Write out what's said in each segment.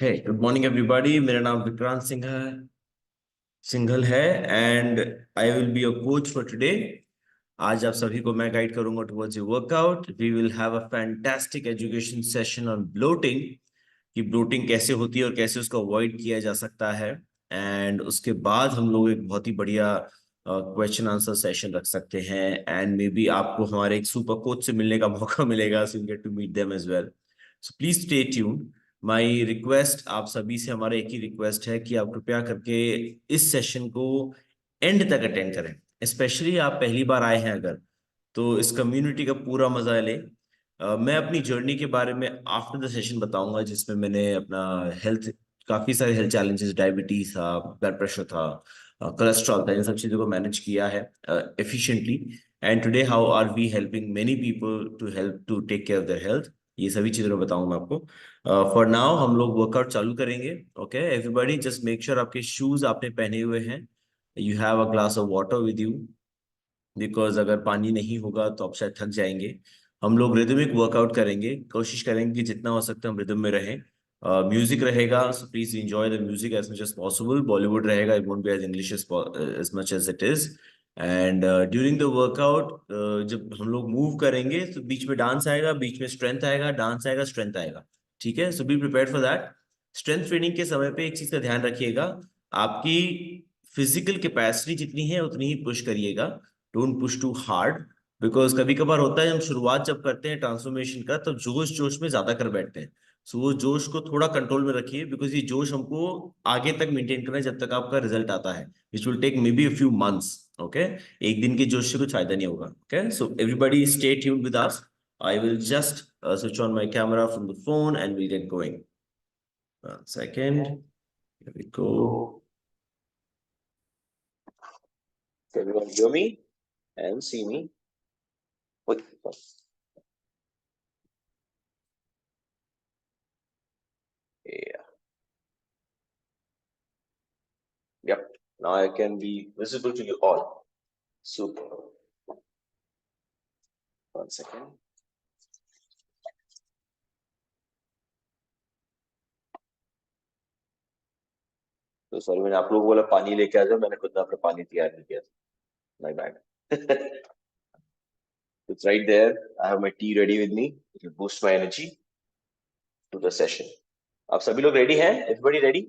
हे good morning everybody. मेरा नाम विक्रांत सिंघल है and I will be your coach for today. आज आप सभी को मैं गाइड करूंगा towards your workout. We will have a fantastic education session on bloating कि ब्लोटिंग कैसे होती है और कैसे उसको अवॉइड किया जा सकता है। एंड उसके बाद हम लोग एक बहुत ही बढ़िया क्वेश्चन आंसर सेशन रख सकते हैं एंड मे बी आपको हमारे एक सुपर कोच से मिलने का मौका मिलेगा, so you get to meet them as well. So please stay tuned. My request आप सभी से, हमारा एक ही रिक्वेस्ट है कि आप कृपया करके इस सेशन को एंड तक अटेंड करें। स्पेशली आप पहली बार आए हैं अगर, तो इस कम्युनिटी का पूरा मजा लें। मैं अपनी जर्नी के बारे में आफ्टर द सेशन बताऊंगा, जिसमें मैंने अपना हेल्थ, काफी सारे हेल्थ चैलेंजेस, डायबिटीज था, ब्लड प्रेशर था, कोलेस्ट्रॉल था, इन सब चीजों को मैनेज किया है efficiently. And today how are we helping many people to help to take care of their health, ये सभी चीजों को बताऊंगा मैं आपको। फॉर नाउ हम लोग वर्कआउट चालू करेंगे। Okay everybody, just make sure आपके शूज आपने पहने हुए हैं, you have a glass of water with you, because अगर पानी नहीं होगा तो आप शायद थक जाएंगे। हम लोग रिदमिक वर्कआउट करेंगे, कोशिश करेंगे कि जितना हो सकता है हम रिदम में रहें। म्यूजिक रहेगा, so please enjoy the music as much as possible. Bollywood रहेगा, it won't be as English as much as it is. And during the workout जब हम लोग मूव करेंगे तो बीच में डांस आएगा, बीच में स्ट्रेंथ आएगा, डांस आएगा, स्ट्रेंथ आएगा। ठीक है, so be prepared for that. Strength training के समय पे एक चीज का ध्यान रखिएगा, आपकी फिजिकल कैपेसिटी जितनी है उतनी ही पुश करिएगा, don't push too hard. Because कभी कभार होता है हम शुरुआत जब करते हैं ट्रांसफॉर्मेशन का तो जोश जोश में ज्यादा कर बैठते हैं। सो वो जोश को थोड़ा कंट्रोल में रखिए, बिकॉज ये जोश हमको आगे तक मेंटेन करना है जब तक आपका रिजल्ट आता है, which will take maybe a few months. Okay, एक दिन के जोश से कुछ फायदा नहीं होगा। Okay, so everybody stay tuned with us. I will just switch on my camera from the phone and we'll get going. One second. Here we go. Can everyone hear me and see me? Yeah. Yep. Now I can be visible to you all. Super. One second. तो sorry, मैंने आप लोगों को बोला पानी लेके आ जाओ, मैंने खुद अपना पानी तैयार नहीं किया था। My bad. It's right there. I have my tea ready with me. It will boost my energy to the session. आप सभी लोग ready हैं? Everybody ready?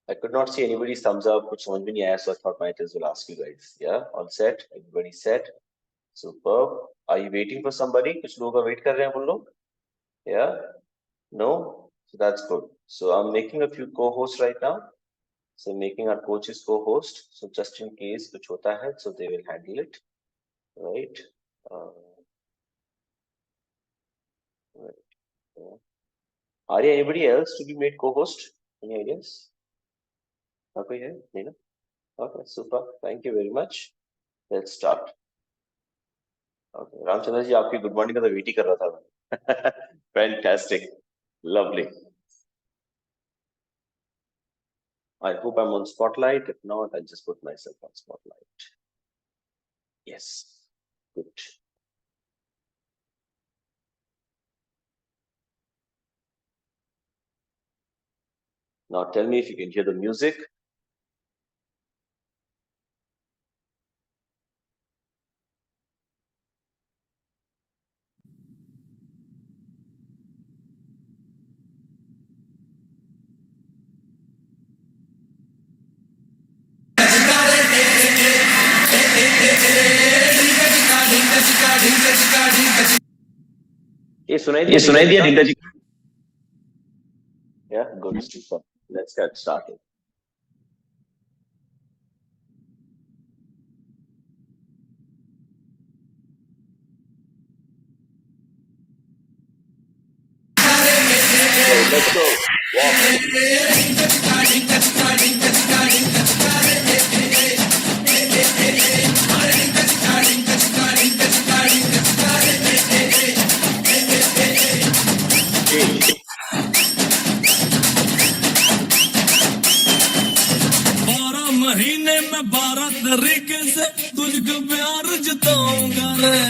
I could not see anybody's thumbs up. कुछ समझ में नहीं आया, so I thought might as well ask you guys. Yeah, all set? Everybody set? Superb. Are you waiting for somebody? कुछ लोगों का wait कर रहे हैं हम लोग? Yeah? No? So that's good. So I'm making a few co-hosts right now. So making our coaches co-host. So just in case kuch hota hai, so they will handle it. Right? Right. Are there anybody else to be made co-host? Any ideas? Okay, yeah, okay, super. Thank you very much. Let's start. Okay, Ramchandra ji आपकी good morning का तो wait ही कर रहा था। Fantastic, lovely. I hope I'm on spotlight. If not, I'll just put myself on spotlight. Yes, good. Now tell me if you can hear the music. ये सुनाई दिया Rita ji? Yeah, good, super. Let's get started. Okay, let's go. महीने में 12 तरीके से तुझको प्यार जताऊंगा रे।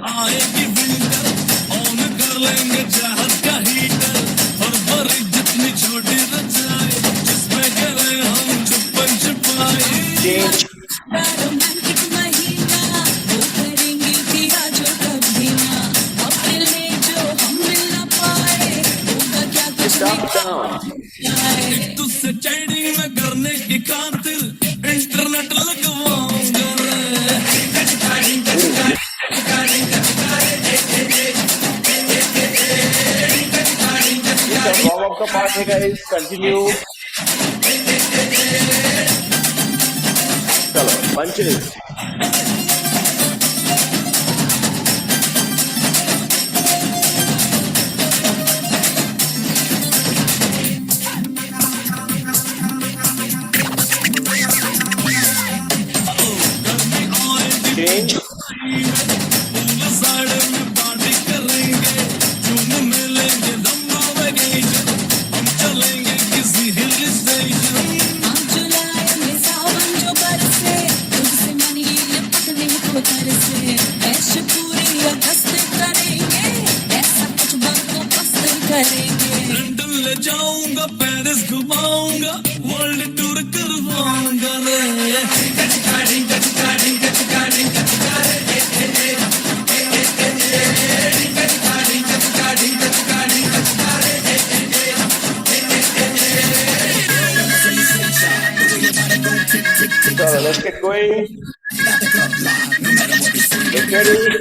आएगी विंटर ऑन कर लेंगे चाहत का हीटर और बड़ी जितनी छोटी रजाई जिसमें करें हम छुपन छुपाई रोमांटिक महीना वो करेंगे दिया जो कभी ना अपने में जो हम मिल ना पाए होगा क्या कुछ नहीं तुझसे चैटिंग में करने की खातिर इंटरनेट लगवाऊंगा रे। वार्म अप का पार्ट है गाइस, कंटिन्यू। चलो पंचली चेंज। साड़े में पार्टी करेंगे झूम मिलेंगे दम आवेगी हम चलेंगे किसी हिल स्टेशन हम जुलाई में सावन जो बरसे तुझसे मन ये लिपटने को तरसे ऐश पूरी अगस्त करेंगे ऐसा कुछ बातों पसंद करेंगे। लंदन ले जाऊंगा पेरिस घुमाऊंगा वर्ल्ड टूर करवाऊंगा रे। चलो let's get going. Get ready.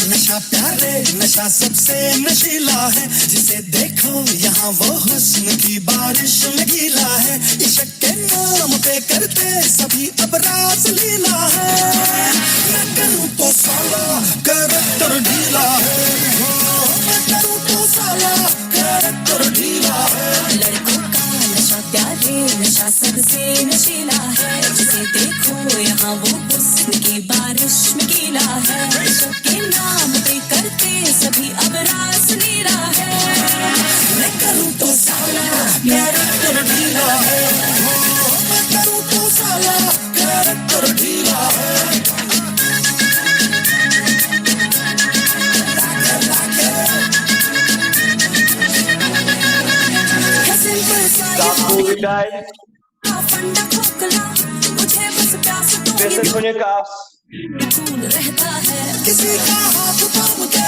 नशा प्यारे नशा सबसे नशीला है जिसे देखो यहाँ वो हुस्न की बारिश में गीला है इश्क के नाम पे करते सभी अब रास लीला है मैं करूँ तो साला कैरेक्टर ढीला है मैं करूँ तो साला कैरेक्टर ढीला है। लड़कों का नशा प्यारे नशा सबसे नशीला है जिसे देखो यहाँ वो हुस्न की बारिश में गीला है इश्क के नाम पे करते सभी अब रास लीला है मैं करूँ तो साला कैरेक्टर ढीला है मैं करूँ तो साला कैरेक्टर ढीला है। Stop moving guys. फंडा खोखला मुझे बस प्यास तो Listen to your calves. फूल रहता है किसी का हाथ थाम के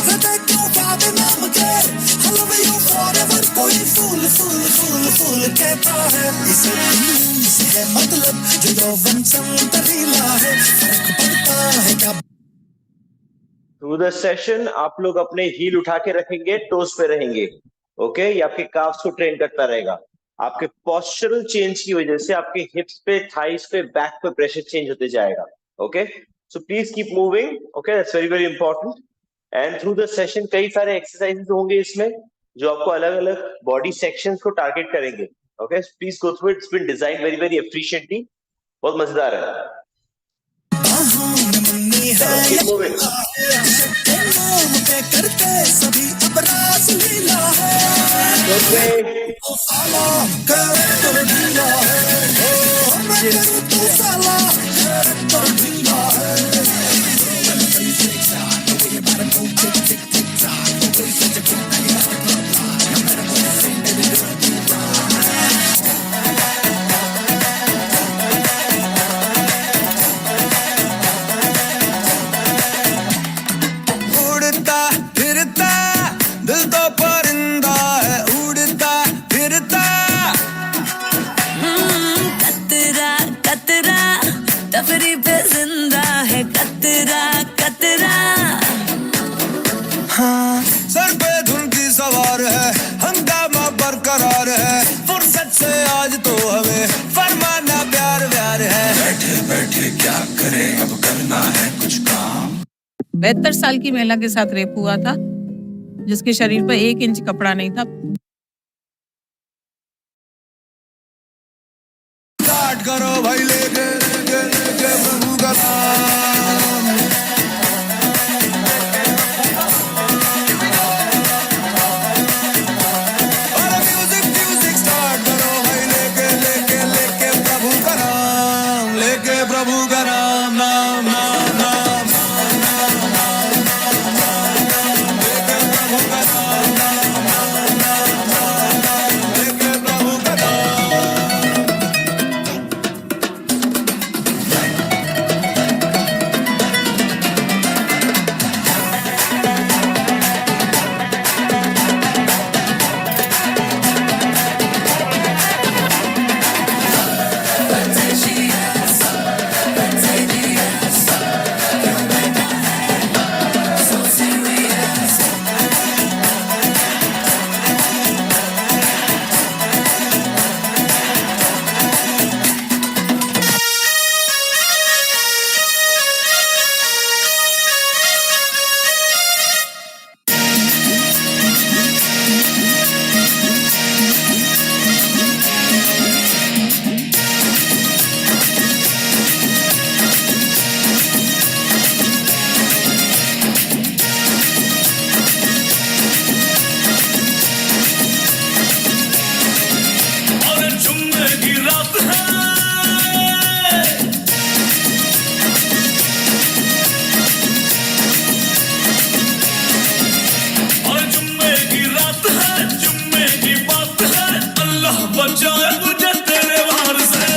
हृदय क्यों बाबे नाम के I love you forever कोई फूल फूल फूल फूल कहता है इसे दिल से है मतलब जो यौवन संतरीला है फर्क पड़ता है क्या। थ्रू द सेशन आप लोग अपने हील उठा के रखेंगे, टोस पे रहेंगे। ओके ये आपके काफ्स को ट्रेन करता रहेगा। आपके पोस्चरल चेंज की वजह से आपके हिप्स पे, थाइस पे, बैक पे प्रेशर चेंज होते जाएगा। Okay so please keep moving. Okay that's very very important. And through the session कई सारे एक्सरसाइजेस होंगे इसमें जो आपको अलग अलग बॉडी सेक्शंस को टारगेट करेंगे। Okay please go through it. It's been design very very efficiently. बहुत मजेदार है। Keep moving. करते सभी अब रास लीला है Okay. तो साला कैरेक्टर ढीला है मैं करूँ तो साला कैरेक्टर ढीला है। उड़ता फिरता दिल तो परिंदा है उड़ता फिरता कतरा कतरा तफरी पे जिंदा है कतरा कतरा हाँ सर पे धुन की सवार है हंगामा बरकरार है फुर्सत से आज तो हमें फरमाना प्यार व्यार है। बैठे बैठे क्या करें अब करना है कुछ काम। 72 साल की महिला के साथ रेप हुआ था, जिसके शरीर पर 1 इंच कपड़ा नहीं था। स्टार्ट करो भाई, लेके लेके लेके प्रभु का नाम। अरे म्यूजिक म्यूजिक स्टार्ट करो भाई, लेके लेके लेके प्रभु का नाम, लेके प्रभु का नाम, नाम नाम नाम, लेके प्रभु का नाम, लेके प्रभु का नाम। और जुम्मे की रात है, और जुम्मे की रात है, जुम्मे की बात है, अल्लाह बचाए मुझे तेरे वार से।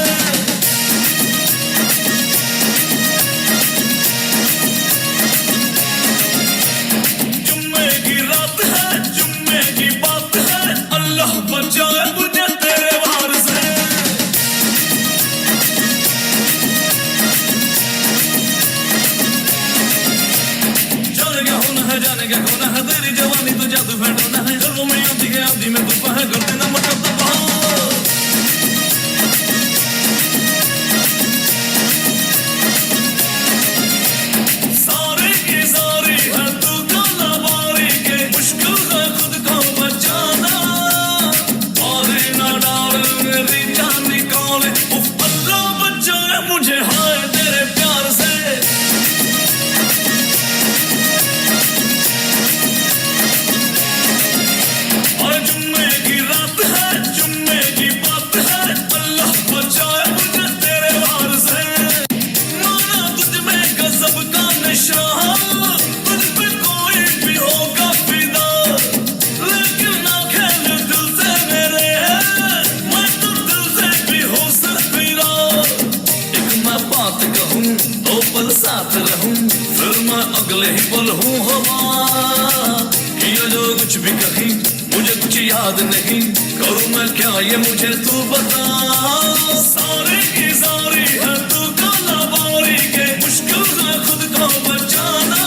जुम्मे की रात है, जुम्मे की बात है, अल्लाह बचाए मुझे तेरे वार से। जाने क्या होना है, जाने क्या होना है, तेरी जवानी तो जादू फैलाना है, गर्वों में आती है आधी में तूफा है, कर देना मतलब तबाह। सारी की सारी है तू काला बारी के, मुश्किल है खुद को बचाना, मारे ना डाल मेरी जान निकाले, उफ अल्लाह बचाए मुझे हाय तेरे प्यार से। और जुम्मे की रात है, जुम्मे की बात है, अल्लाह बचाए मुझे तेरे वार से। माना तुझ में गजब का नशा, तुझ पे कोई भी होगा फिदा, लेकिन ना खेल दिल से मेरे, मैं तो दिल से भी हो फिरा। एक मैं बात कहूँ दो पल साथ रहूँ, फिर मैं अगले ही पल हूँ हवा। किया जो कुछ भी कहीं मुझे कुछ याद नहीं, करूँ मैं क्या ये मुझे तू बता। सारी की सारी है तू काला बारी के, मुश्किल है खुद को बचाना,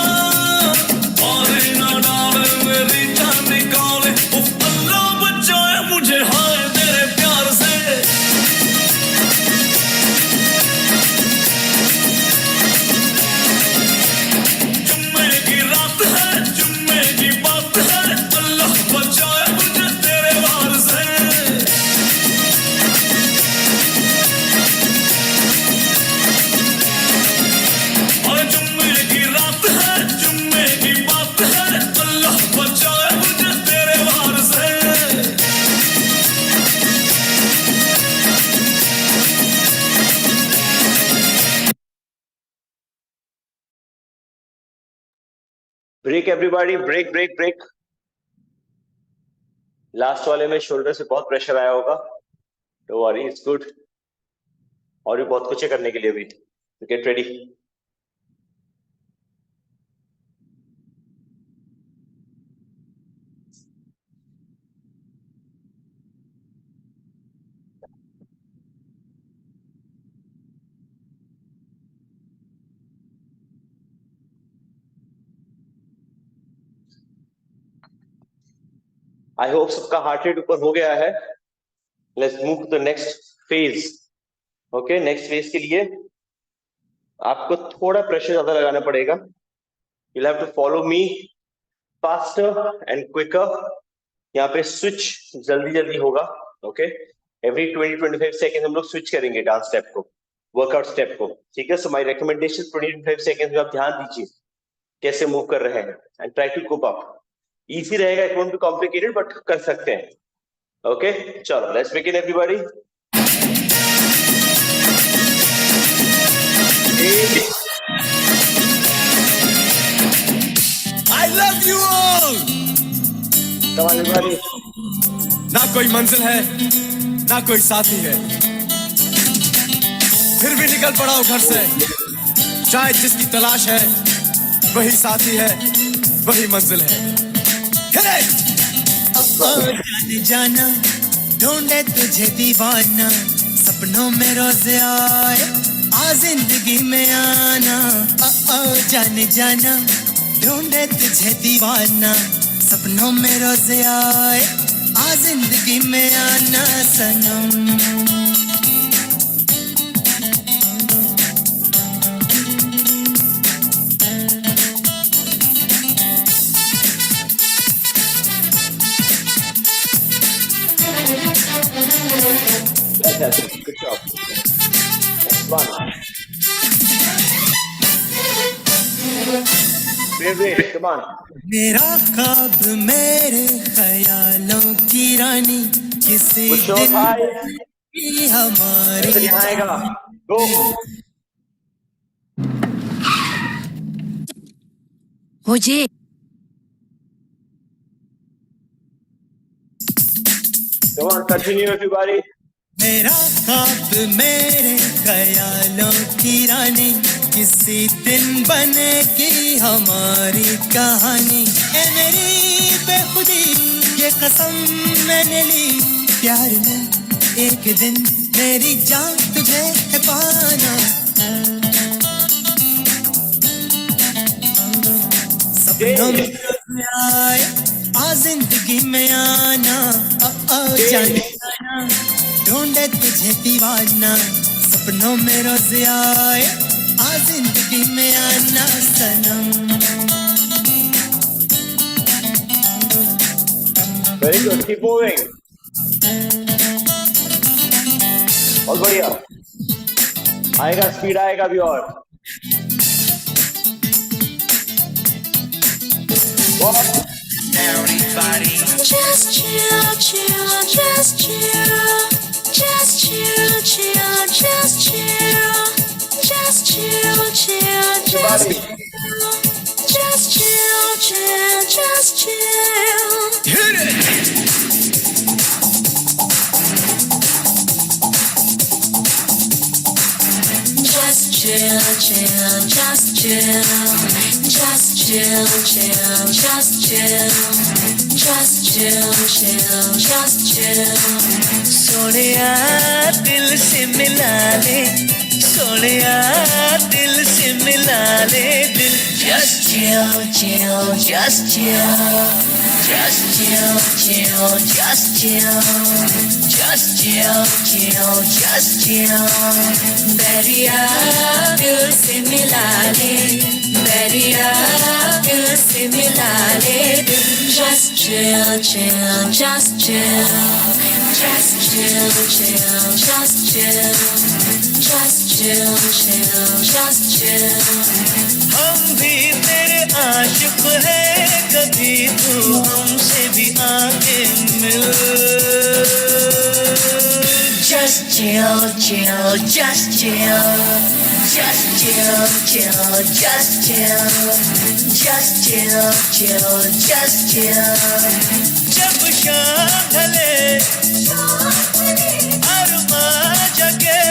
मारे ना डाल मेरी जान निकाले, उफ अल्लाह बचाए मुझे हाय तेरे प्यार से। जुम्मे की रात है, जुम्मे की बात है, अल्लाह बचाए मुझे तेरे वार से। और जुम्मे की रात है, जुम्मे की बात है, अल्लाह बचाए मुझे तेरे वार से। Break everybody, break break break. Last वाले में शोल्डर से बहुत प्रेशर आया होगा, डोंट वरी इट्स गुड, और भी बहुत कुछ है करने के लिए भी। Get ready. आई होप सबका हार्ट रेट ऊपर हो गया है। Let's move to the next phase. Okay, next phase के लिए आपको थोड़ा प्रेशर ज्यादा लगाना पड़ेगा। You'll have to follow me faster and quicker. यहाँ पे switch जल्दी जल्दी होगा. Okay? Every 20-25 seconds हम लोग switch करेंगे डांस स्टेप को, वर्कआउट स्टेप को. ठीक है? So my recommendation 20-25 seconds में आप ध्यान दीजिए कैसे मूव कर रहे हैं and try to cope up. Easy रहेगा, it won't be complicated, but कर सकते हैं. Okay? चलो, let's begin everybody. I love you all. Come on everybody. ना कोई मंजिल है, ना कोई साथी है, फिर भी निकल पड़ा हूं घर से. शायद जिसकी तलाश है वही साथी है, वही मंजिल है. Hit it! जाने जाना ढूंढे तुझे दीवाना, सपनों में रोज आए आ जिंदगी में आना. जाने जाना ढूंढे तुझे दीवाना, सपनों में रोज आए आ जिंदगी में आना सनम. Fantastic. Good job. Next one. Wait, come on. मेरा ख्वाब मेरे ख्यालों की रानी, किसी Push your दिन thighs. भी हमारी Then यहाँ आएगा. Go. मुझे Come on, continue everybody. मेरा ख्वाब मेरे ख्यालों की रानी, किसी दिन बनेगी हमारी कहानी. ए मेरी बेखुदी ये कसम मैंने ली, प्यार में एक दिन मेरी जान तुझे है पाना. सपनों में आए आ जिंदगी में आना. जाने जाना ढूंढे तुझे दीवाना, सपनों में रोज आए आ जिंदगी में आना सनम. Very good. Keep moving. बहुत बढ़िया. आएगा, स्पीड आएगा भी और. Walk. just chill, chill, just chill, just chill, chill, just chill, just chill, chill, just Everybody. chill, just chill, chill, just chill. Hit it! Just chill, chill, just chill, just chill, chill, just chill, just chill, chill, just chill. Sonia दिल से मिला ले, सोनिया दिल से मिला ले दिल. Just chill, chill, just chill, just chill, chill, just chill, just chill, chill, just chill. Bairiya दिल से मिला ले, बैरिया दिल से मिला ले दिल. Just chill, chill, just chill, just chill, chill, just chill, just chill, chill, just chill. हम भी तेरे आशिक हैं, कभी तू हमसे भी आके मिल. Just chill, chill, just chill, just chill, chill, just chill, just chill, chill, just chill. जब शाम ढले अरमा जगे,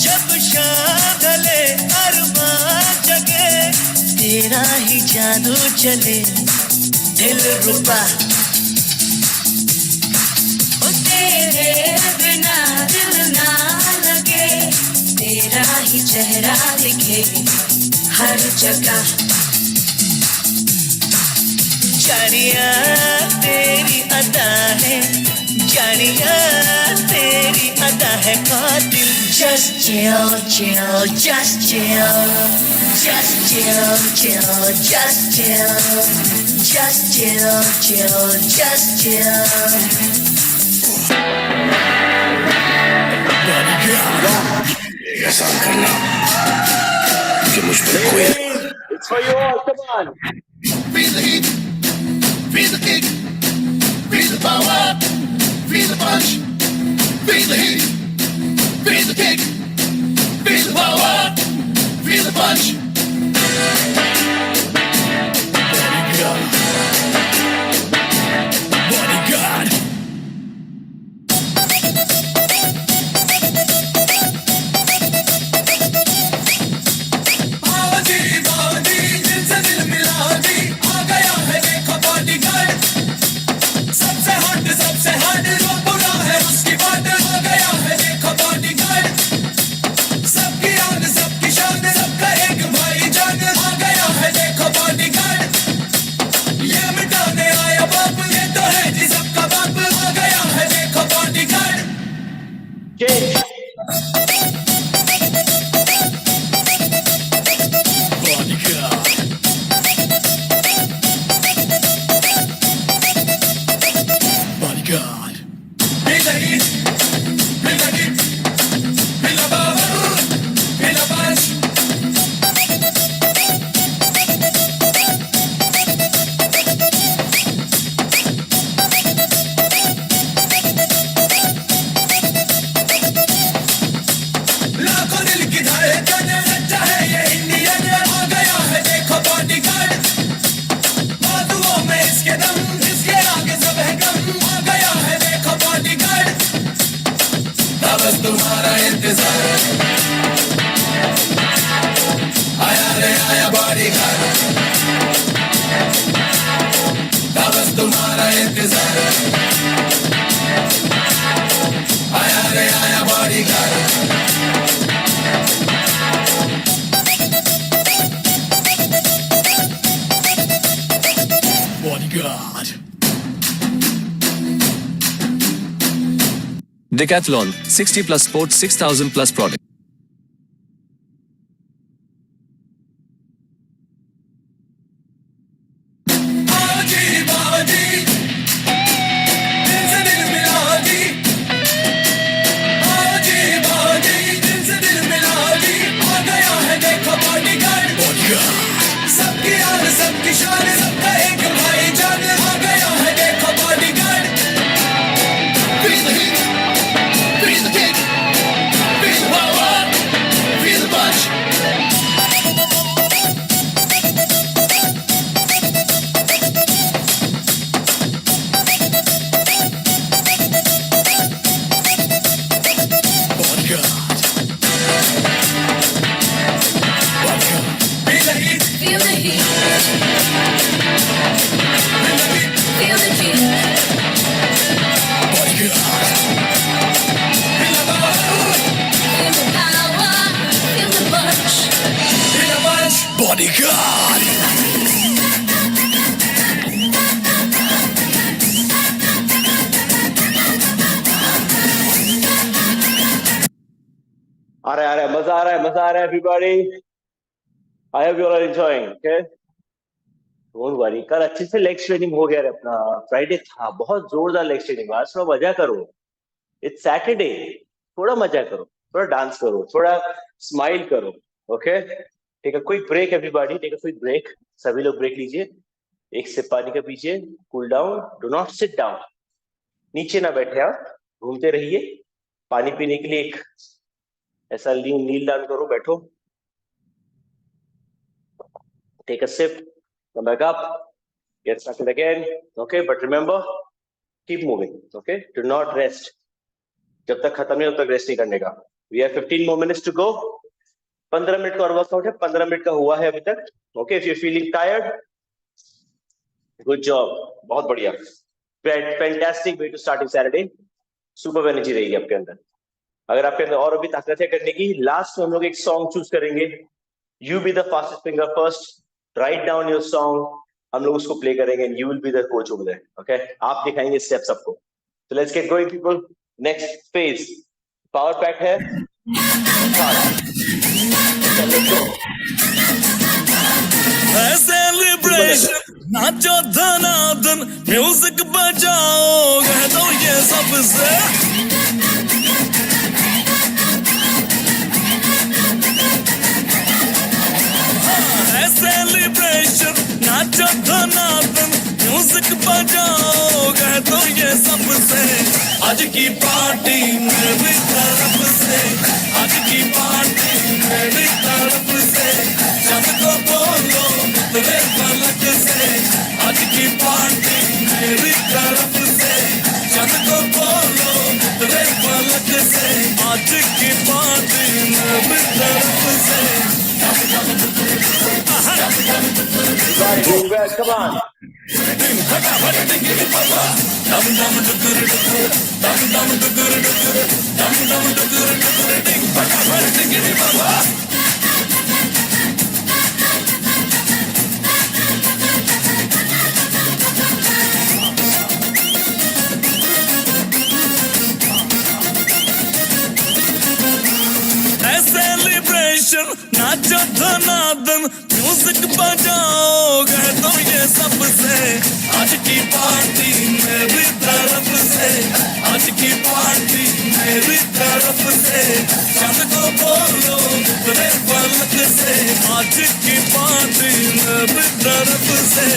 जब शाम ढले अरमा जगे, तेरा ही जादू चले दिल रुबा. ओ तेरे बिना दिल ना लगे, तेरा ही चेहरा दिखे हर जगह. जानिया तेरी अदा है, जानिया तेरी अदा है कातिल. Just chill, chill, just chill, Just chill, chill, just chill. Just chill, chill, just chill. एहसान करना कि मुझ पर कोई It's for you all, come on. Feel the heat, feel the kick, feel the power, feel the punch. Feel the heat, feel the kick, feel the power, feel the punch. Bodyguard. बाजी बाजी दिल से दिल मिला दी आ गया है देखो bodyguard सबसे हट जो बुरा है उसकी बात आ गया है देखो बॉडीगार्ड सबकी आन सबकी शान सबका एक भाई जान आ गया है देखो बॉडीगार्ड ये मिटाने आया बाप ये तो है जी सबका बाप आ गया है देखो bodyguard Change. Bodyguard. Feel the heat, feel the kick, feel the power, feel the punch. लाखों दिल की धड़कन सच्चा है ये इंडियन आ गया है देखो बॉडीगार्ड बाजुओं में इसके दम इसके आगे सब है गम आ गया है देखो बॉडीगार्ड बस तुम्हारा इंतजार आया रे आया बॉडीगार्ड बस तुम्हारा इंतजार आया रे आया bodyguard Bodyguard. Decathlon, 60 plus sports, 6,000 plus products. बाजी बाजी दिल से दिल मिला दी बाजी बाजी दिल से दिल मिला दी आ गया है देखो बॉडीगार्ड सबकी आन सबकी शान सबका एक भाई जान आ गया है देखो bodyguard Feel the heat, feel the kick, feel the power, feel the punch. Bodyguard. Feel the heat, Feel the heat, feel the kick, feel the kick. bodyguard. Feel the power, Feel the power, feel the punch. feel the punch. Bodyguard. आ रहा है मजा आ रहा है मजा आ रहा है everybody. I hope you all are enjoying. Okay. Don't worry. कल अच्छे से लेग ट्रेनिंग हो गया रे अपना फ्राइडे था बहुत जोरदार लेग ट्रेनिंग आज थोड़ा मजा करो. It's Saturday. थोड़ा मजा करो थोड़ा डांस करो थोड़ा स्माइल करो. Okay take a quick break everybody take a quick break सभी लोग ब्रेक लीजिए एक सिप पानी का पीजिए cool down do not sit down नीचे ना बैठे आप घूमते रहिए पानी पीने के लिए एक ऐसा नील डाउन करो बैठो take a sip come back up get started again okay but remember keep moving okay do not rest जब तक खत्म नहीं हो तब तक रेस्ट नहीं करने का we have 15 more minutes to go 15 minute का और वर्कआउट है 15 मिनट का हुआ है अभी तक okay if you're feeling tired good job बहुत बढ़िया fantastic way to starting Saturday super energy रहेगी आपके अंदर अगर आपके अंदर और अभी ताकत है करने की लास्ट में हम लोग एक सॉन्ग चूज करेंगे you be the fastest finger first write down your song हम लोग उसको प्ले करेंगे and you will be the coach over there okay आप दिखाएंगे स्टेप्स सबको तो let's get going people next phase power pack है let's go है सेलिब्रेशन नाचो धनाधन म्यूजिक बजाओ कह दो ये सबसे सेलिब्रेशन नाचो धनाधन म्यूजिक बजाओ कह दो ये सबसे आज की पार्टी मेरी तरफ से आज की पार्टी मेरी तरफ से सबको बोलो तेरे पलक से आज की पार्टी मेरी तरफ से सबको बोलो तेरे पलक से आज की पार्टी मेरी तरफ से Come on. सेलिब्रेशन नाचो धनाधन म्यूजिक बजाओ कह दो ये सबसे आज की पार्टी मेरी तरफ से आज की पार्टी मेरी तरफ से सबको बोलो तेरे पलक से आज की पार्टी मेरी तरफ से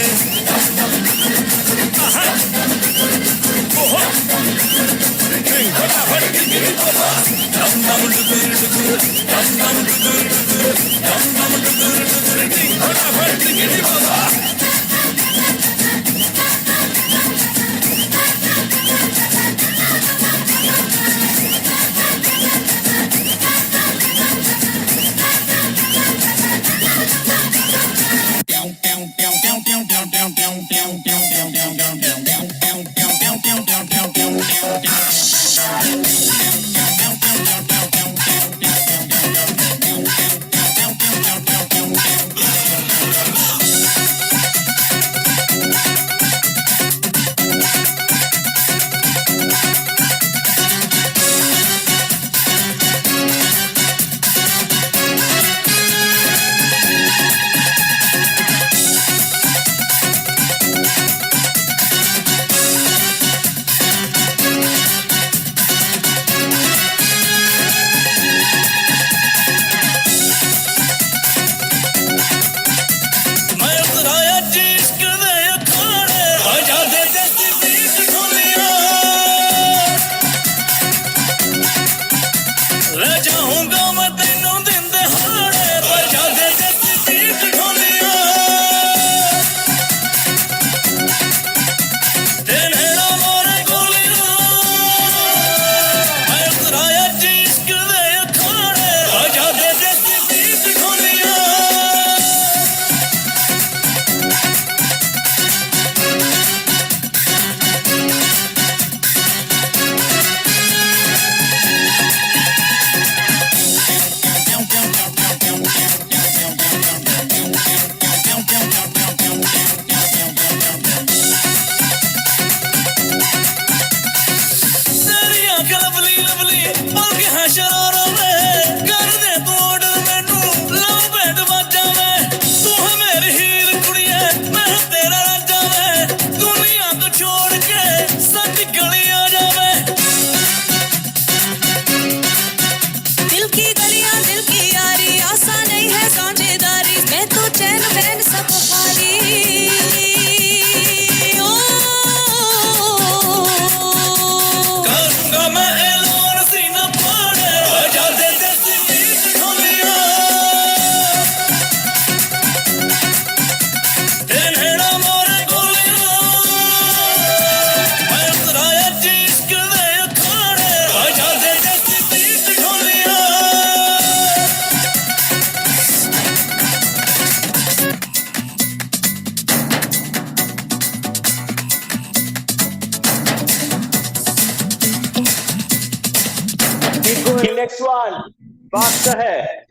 Next one, faster है.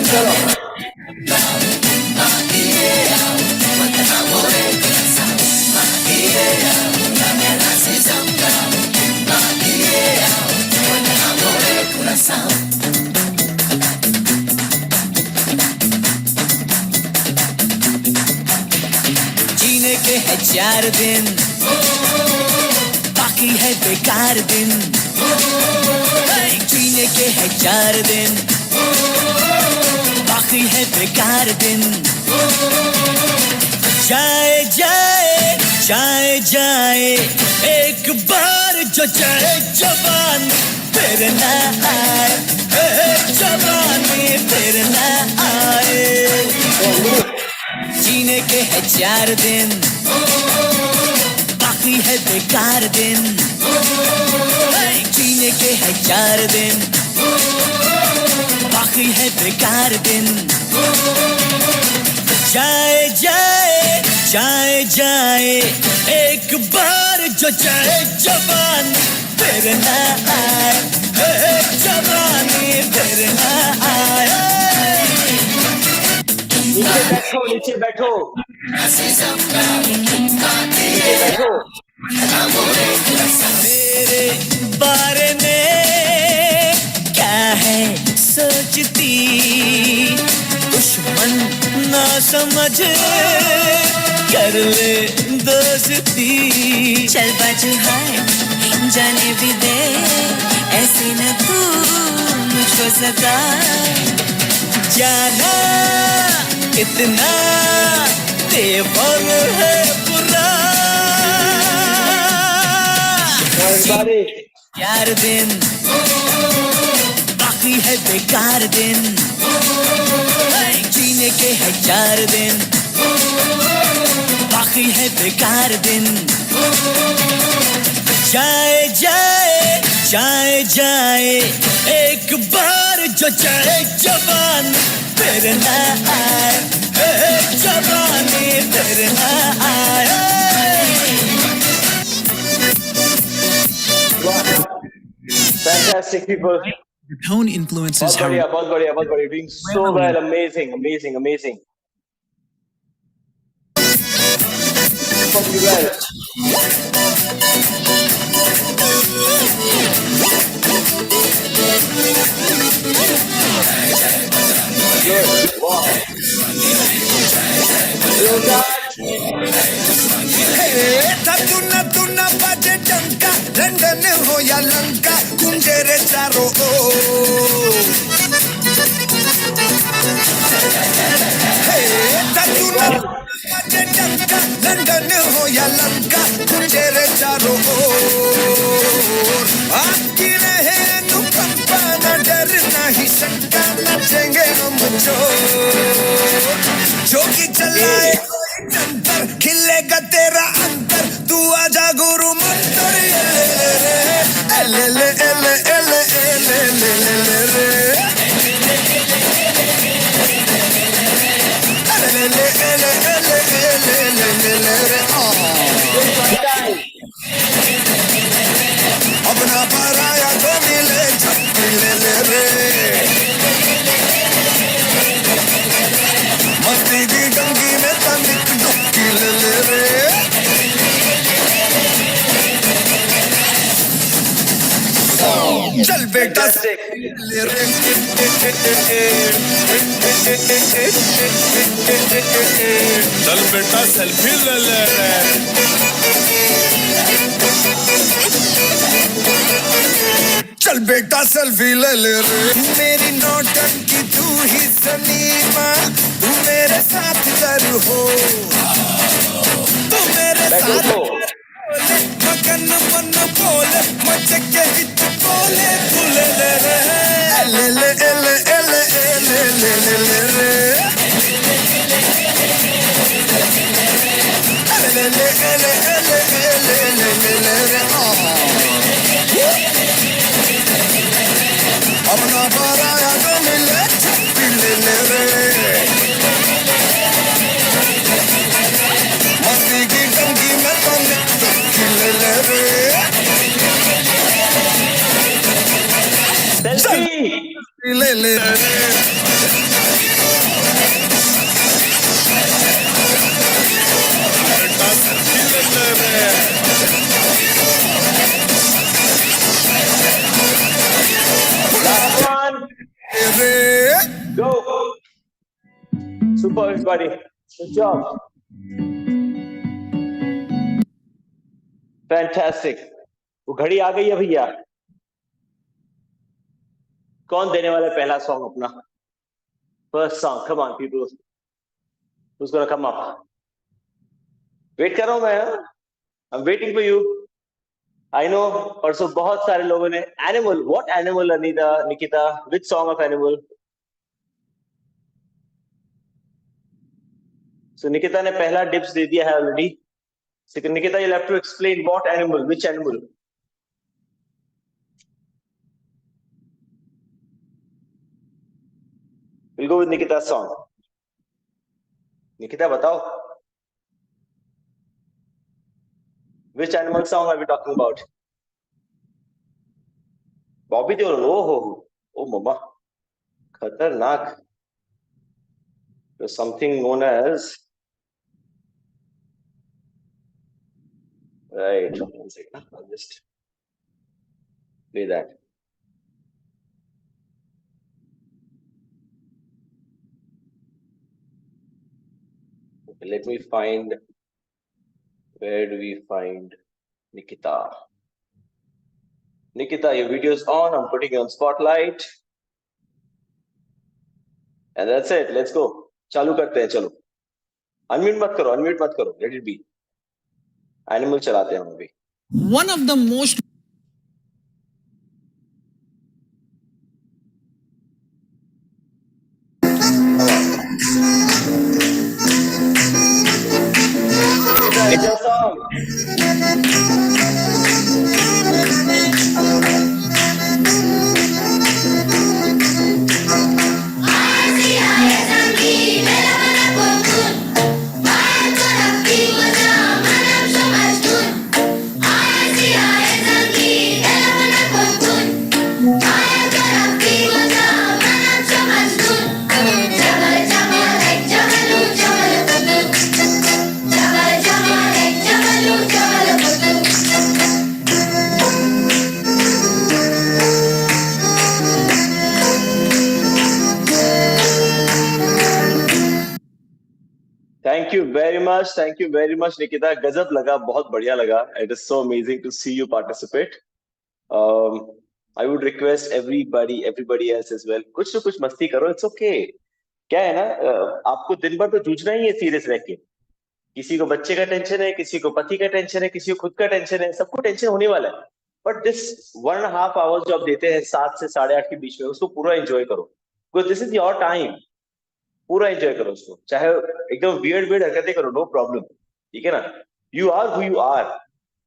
चलो. के है 4 दिन, बाकी है बेकार दिन। जीने के है 4 दिन, बाकी है बेकार दिन। जाए जाए जाए जाए एक बार जो जाए जवान फिर ना आए, जवानी फिर ना आए। जीने के है 4 दिन, बाकी है बेकार दिन। जीने के है 4 दिन, बाकी है बेकार दिन। जाए जाए जाए जाए एक बार जो जाए जवान फिर ना आए, जवानी फिर ना आए। नीचे बैठो, नीचे बैठो, नीचे बैठो। मेरे बारे में क्या है सोचती, दुश्मन ना समझ कर ले दोस्ती। चल बाजू हाय जाने भी दे, ऐसे न तू मुझको सता। जाना इतना तेवर है बुरा। Everybody, 4 दिन, बाकी है बेकार दिन। जीने के है 4 दिन, बाकी है बेकार दिन। जाए जाए जाए जाए एक बार जो जाए जवान फिर ना आए, जवानी फिर ना आए। fantastic people. The tone influences बहुत how बढ़िया, बहुत बढ़िया, बहुत बढ़िया. Doing so well, amazing, amazing, amazing. Performing well. Good. Wow. Well done. तू न बाजे डंका, लंदन हो या लंका, कुंजे रे चारों ओर। तू न बाजे डंका, लंदन हो या लंका, कुंजे रे चारों ओर। आपकी रहे अनुकंपा, न डर न ही शंका, नचेंगे हम चोर। जोगी चलाए जंतर, खिलेगा तेरा अंतर, तू आजा गुरु मंत्र। एले ले एले एले एले ले ले ले रे, एले ले एले एले एले ले ले ले रे। अपना पराया तो मिले छक्की ले ले रे, मस्ती की डंगी में तनिक डुबकी ले ले रे। चल बेटा ले रे, चल बेटा सेल्फी ले ले रे। चल बेटा सेल्फी ले ले रे। मेरी नौटंकी तू ही सनीमा, तू मेरे साथ कर हो, तू मेरे साथ मगन मन बोले, मचके हित बोले, तू ले ले रे। एले ले एले एले एले ले ले ले रे, एले ले एले एले एले ले ले ले रे। अपना पराया तो मिले छक्की ले ले रे, मस्ती की टंकी में तो टुक्की ले ले रे। Selfie. ले ले रे, बेटा सेल्फी ले ले रे। Last one. रे। Go. Super, everybody. Good job. Fantastic. वो घड़ी आ गई है भैया। कौन देने वाला है पहला सॉन्ग अपना? First song, come on people, who's gonna come up? Wait कर रहा हूं मैं, I am waiting for you. I know परसों बहुत सारे लोगों ने Animal, what Animal Anita, Nikita, which song of Animal? So Nikita ने पहला डिप्स दे दिया है already. So Nikita, you'll have to explain what animal, which animal? We'll go with Nikita's song. Nikita, batao. Which animal song are we talking about? Bobby Deol. Oh, mama. Khatarnak. There's something known as. Right. One second. I'll just play that. Okay, let me find. Where do we find Nikita? Nikita, your video is on. I'm putting you on spotlight. And that's it. Let's go. चालू करते हैं, चलो। Unmute मत करो, unmute मत करो, let it be. Animal चलाते हैं हम अभी। One of the most It's your song. Thank you very much, Nikita. गजब लगा, बहुत बढ़िया लगा. It is so amazing to see you participate. I would request everybody else as well. कुछ तो कुछ मस्ती करो, it's okay. क्या है ना, आपको दिन भर तो जूझना ही है सीरियस रह के. किसी को बच्चे का टेंशन है, किसी को पति का टेंशन है, किसी को खुद का टेंशन है, सबको टेंशन होने वाला है. बट दिस 1.5 hours जो आप देते हैं 7 से 8:30 के बीच में, उसको पूरा एंजॉय करो. Because this is your time. पूरा एंजॉय करो उसको, चाहे एकदम वियर्ड हरकतें करो, नो प्रॉब्लम. ठीक है ना. You are who you are.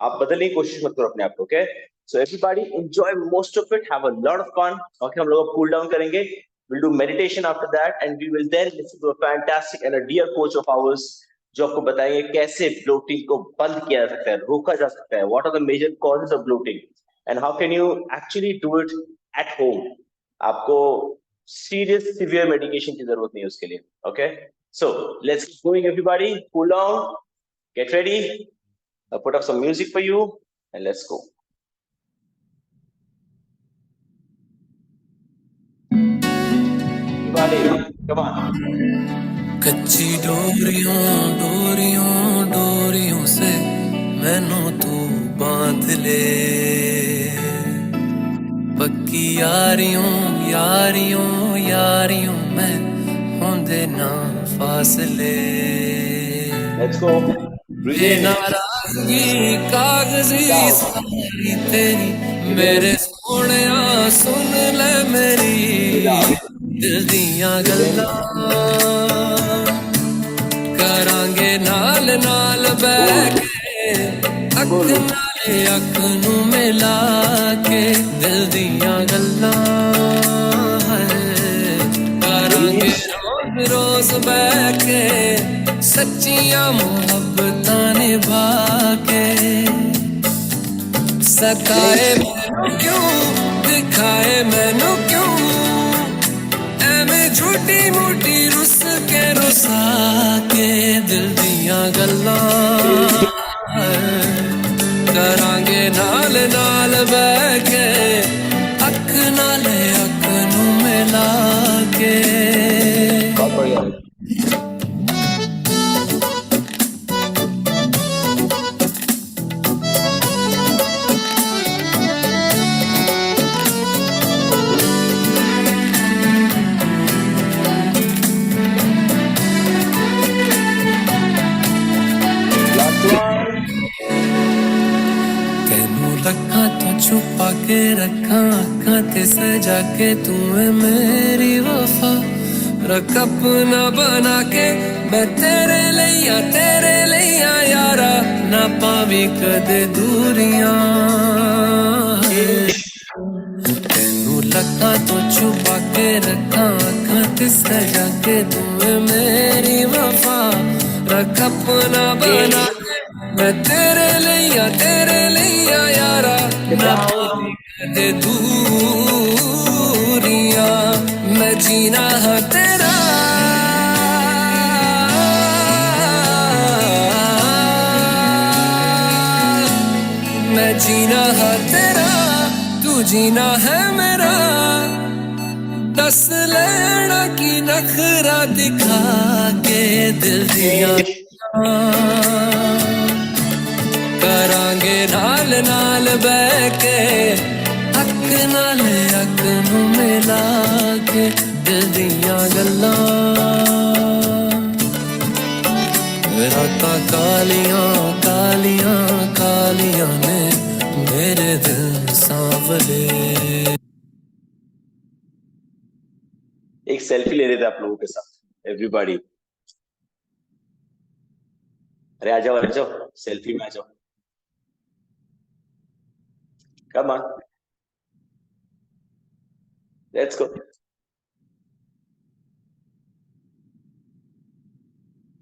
आप बदलने की कोशिश मत करो अपने आप को. Okay, so everybody enjoy most of it, have a lot of fun. Okay, हम लोग कूल डाउन करेंगे. Will do meditation after that and we will then listen to a fantastic and a dear coach of ours, जो आपको बताएंगे कैसे bloating को बंद किया जा सकता है, रोका जा सकता है, what are the major causes of bloating and how can you actually do it at home. आपको सीरियस सिवियर मेडिकेशन की जरूरत नहीं है उसके लिए. Okay, so let's going everybody, cool down, get ready. I'll put up some music for you and let's go. Everybody, come on. कच्ची डोरियों से मैनू तू बांध ले, पक्की यारियों में होंदे ना फासले. Let's go. ये नाराजगी कागजी सारी तेरी, मेरे सोहणिया सुन ले मेरी दिल दियां गल्लां, करांगे नाल नाल बैठ के, अख नाले अख नू मिला के, दिल दियां गल्लां करांगे रोज बैठ के, सच्चियां मोहब्बतां निभा के. सताए मैनू क्यों, दिखाए मैनू क्यों, एवें झूठी मूठी रुस के रुसा के, दिल दियां गल्लां करांगे नाल नाल बैठ के, अख नाले अख नू मिला के. के रखा अखां ते सजा के तू है मेरी वफा रख अपना बना के मैं तेरे लिया यारा ना पावी कदे दूरियां तेनू लखा तो छुपा के रखा अखां ते सजा के तू है मेरी वफा रख अपना बना के मैं तेरे लिया यारा ना पावी कदे दूरियां मैं जीना है तेरा मैं जीना है तेरा तू जीना है मेरा दस लेना की नखरा दिखा के दिल दिया करांगे नाल नाल बह के अख नाल अख नू मिला के दिल दियां गल्लां रातां कालियां कालियां कालियां ने मेरे दिल सांवले। एक सेल्फी ले लेते आप लोगों के साथ एवरीबॉडी। अरे आ जाओ सेल्फी में आ जाओ। Come on let's go.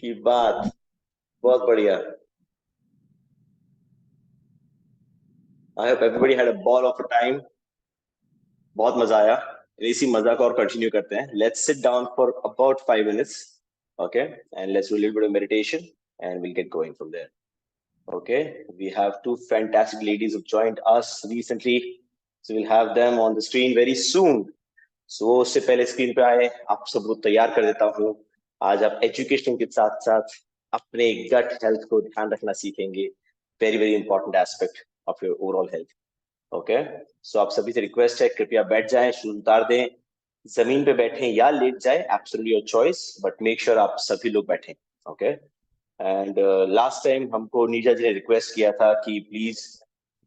की बात बहुत बढ़िया। I hope everybody had a ball of a time. बहुत मजा आया। इसी मजा को और कंटिन्यू करते हैं। Let's sit down for about 5 minutes, okay, and let's do a little bit of meditation and we'll get going from there. Okay, we have two fantastic ladies who joined us recently, so we'll have them on the screen very soon. So उससे पहले screen पे आए आप सबको तैयार कर देता हूँ। आज आप एजुकेशन के साथ साथ अपने गट हेल्थ को ध्यान रखना सीखेंगे। Very very important aspect of your overall health. Okay, so आप सभी से रिक्वेस्ट है कृपया बैठ जाएं, शूज उतार दें, जमीन पे बैठें या लेट जाएं, absolutely your choice, but make sure आप सभी लोग बैठें। ओके, एंड लास्ट टाइम हमको नीजा जी ने रिक्वेस्ट किया था कि please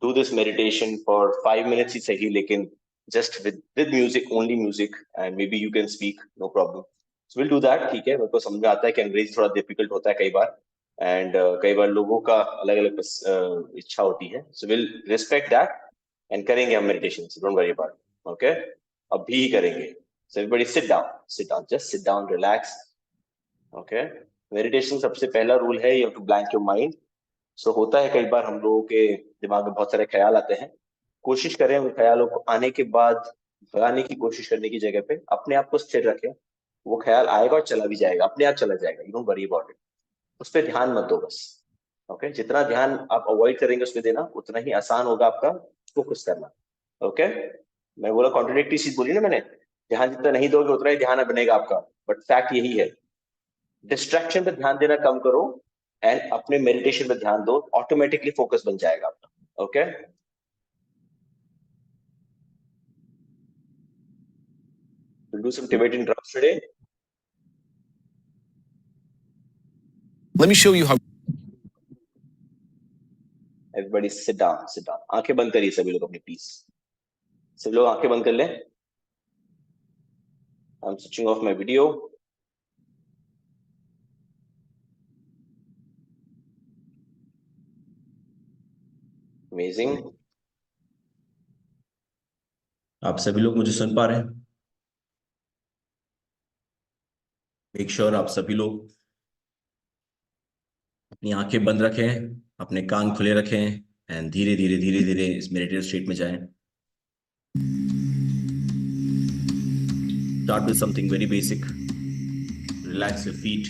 do this meditation for 5 minutes ही सही, लेकिन just with music, only music, and may be you can speak, no problem. So will do that. ठीक है, मेरे को समझ में आता है कि अंग्रेजी थोड़ा डिफिकल्ट होता है कई बार, एंड कई बार लोगों का अलग अलग इच्छा होती है। So will respect that and करेंगे हम meditation. So don't worry about it. Okay, अभी ही करेंगे। So everybody sit down, just sit down, relax. Okay, meditation सबसे पहला रूल है you have to blank your mind. So होता है कई बार हम लोगों के दिमाग में बहुत सारे ख्याल आते हैं, कोशिश करें उन ख्यालों को आने के बाद भगाने की कोशिश करने की जगह पे अपने आप को स्थिर रखें। वो ख्याल आएगा और चला भी जाएगा, अपने आप चला जाएगा, you don't worry about it. उस पर ध्यान मत दो बस। ओके, जितना ध्यान आप अवॉइड करेंगे उसमें देना, उतना ही आसान होगा आपका फोकस करना। ओके, मैं बोला कॉन्ट्रोडिक्टरी चीज बोली ना मैंने, ध्यान जितना नहीं दोगे उतना ही ध्यान बनेगा आपका, बट फैक्ट यही है। डिस्ट्रैक्शन पे ध्यान देना कम करो एंड अपने मेडिटेशन पे ध्यान दो, ऑटोमेटिकली फोकस बन जाएगा आपका। Okay, we'll do some Tibetan drums today. Let me show you how. Everybody sit down, sit down. आंखें बंद करिए सभी लोग अपनी, प्लीज सभी लोग आंखें बंद कर लें। I'm switching off my video. Amazing. आप सभी लोग मुझे सुन पा रहे हैं? मेक श्योर आप सभी लोग अपनी आंखें बंद रखें, अपने कान खुले रखें एंड धीरे धीरे इस मेडिटेटिव स्टेट में जाएं। Start with something very basic. Relax your feet,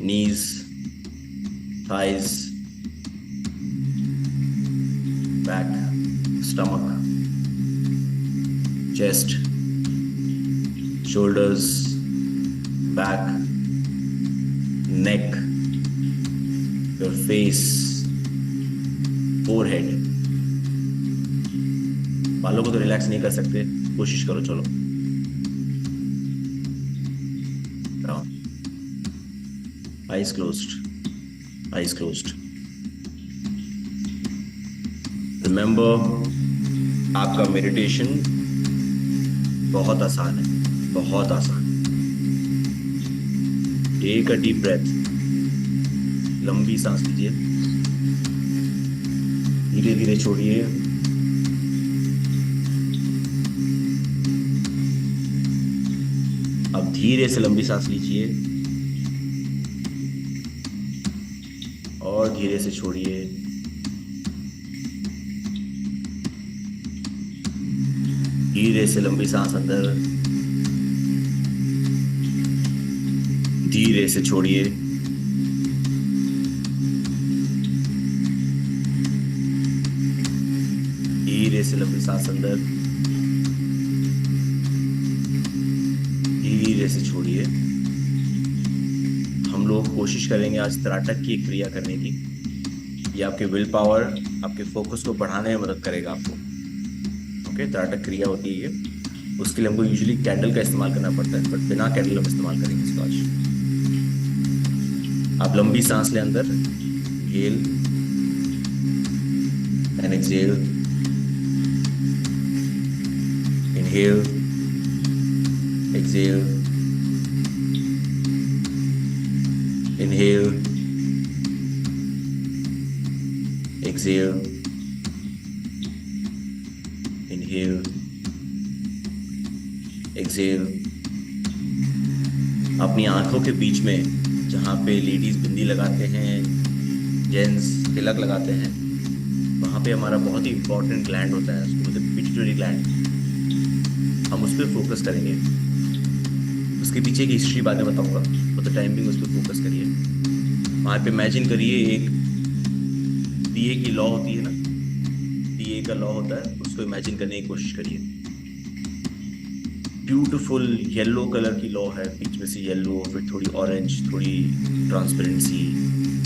knees, thighs, back, stomach, chest, shoulders, back, neck, your face, forehead. बालों को तो रिलैक्स नहीं कर सकते, कोशिश करो, चलो। Down. Eyes closed. Eyes closed. Remember, आपका मेडिटेशन बहुत आसान है, बहुत आसान। टेक अ डीप ब्रेथ, लंबी सांस लीजिए, धीरे धीरे छोड़िए। अब धीरे से लंबी सांस लीजिए और धीरे से छोड़िए। धीरे से लंबी सांस अंदर, धीरे से छोड़िए। धीरे से लंबी सांस अंदर, धीरे से छोड़िए। हम लोग कोशिश करेंगे आज त्राटक की एक क्रिया करने की। ये आपके विल पावर, आपके फोकस को बढ़ाने में मदद करेगा आपको। ओके, त्राटक क्रिया होती है ये। उसके लिए हमको यूजुअली कैंडल का इस्तेमाल करना पड़ता है, बट बिना कैंडल हम इस्तेमाल करेंगे इसको आज। आप लंबी सांस लें अंदर, inhale and exhale, inhale, exhale, inhale, exhale, inhale, exhale। अपनी आंखों के बीच में जहाँ पे लेडीज बिंदी लगाते हैं, जेंट्स तिलक लगाते हैं, वहाँ पे हमारा बहुत ही इंपॉर्टेंट ग्लैंड होता है, उसको बोलते हैं पिट्यूटरी ग्लैंड। हम उस पर फोकस करेंगे। उसके पीछे की हिस्ट्री बाद में बताऊंगा, तो द टाइम बिंग उस पर फोकस करिए। वहाँ पे इमेजिन करिए एक दिए की लौ होती है ना, दिए का लौ होता है, उसको इमेजिन करने की कोशिश करिए। ब्यूटीफुल येलो कलर की लौ है, बीच में से येलो, फिर थोड़ी ऑरेंज, थोड़ी ट्रांसपेरेंसी,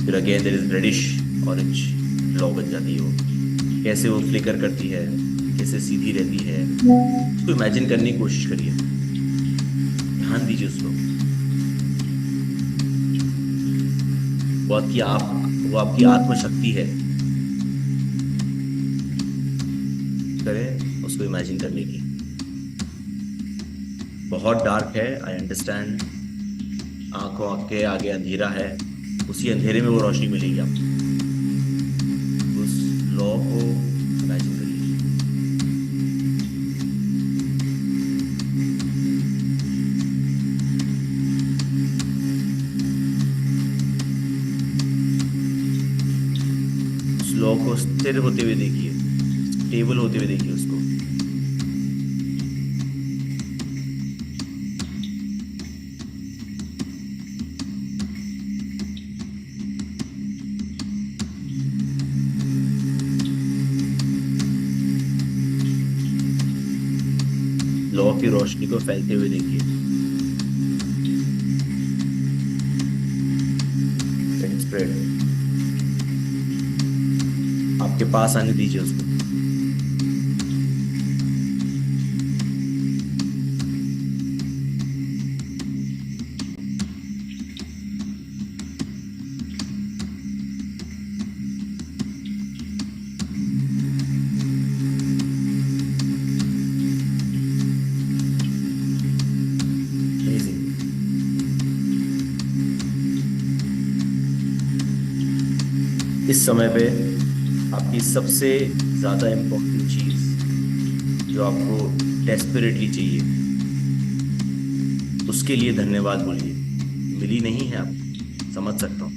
फिर again there is reddish orange लौ बन जाती है। वो कैसे वो फ्लिकर करती है, कैसे सीधी रहती है, उसको इमेजिन करने की कोशिश करिए। ध्यान दीजिए उसको। वो आपकी आत्मशक्ति है। करें उसको इमेजिन करने की। बहुत डार्क है, आई अंडरस्टैंड। आंखों के आगे अंधेरा है, उसी अंधेरे में वो रोशनी मिलेगी आपको। उस लॉ को इमेजिन करिए। उस लॉ को स्थिर होते हुए देखिए, स्टेबल होते हुए देखिए उसको। लौ की रोशनी को फैलते हुए देखिए। स्प्रेड, आपके पास आने दीजिए उसको। इस समय पे आपकी सबसे ज़्यादा इम्पोर्टेंट चीज़ जो आपको डेस्परेटली चाहिए, उसके लिए धन्यवाद बोलिए। मिली नहीं है आपको, समझ सकता हूँ,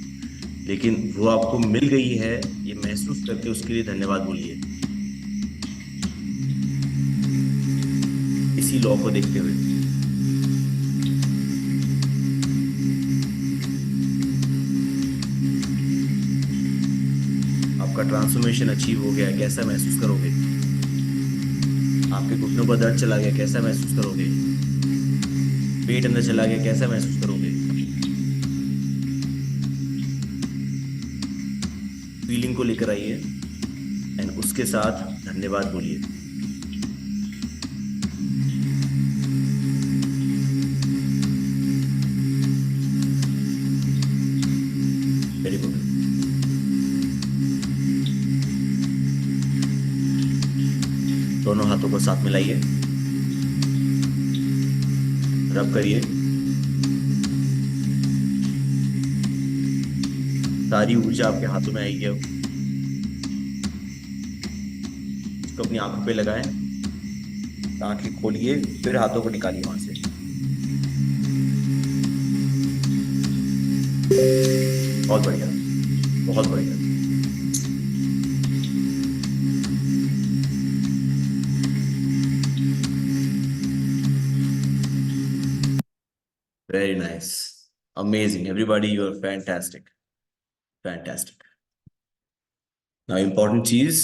लेकिन वो आपको मिल गई है, ये महसूस करके उसके लिए धन्यवाद बोलिए। इसी लॉ को देखते हुए आपका ट्रांसफॉर्मेशन अचीव हो गया, कैसा महसूस करोगे? आपके घुटनों पर दर्द चला गया, कैसा महसूस करोगे? पेट अंदर चला गया, कैसा महसूस करोगे? फीलिंग को लेकर आइए एंड उसके साथ धन्यवाद बोलिए। Very good. दोनों हाथों को साथ मिलाइए, रब करिए। सारी ऊर्जा आपके हाथों में आएगी। अब इसको अपनी आंखों पे लगाएं, आंखें खोलिए, फिर हाथों को निकालिए वहां से। बहुत बढ़िया, बहुत बढ़िया। Very nice. Amazing. Everybody, you are fantastic. Fantastic. Now, important चीज,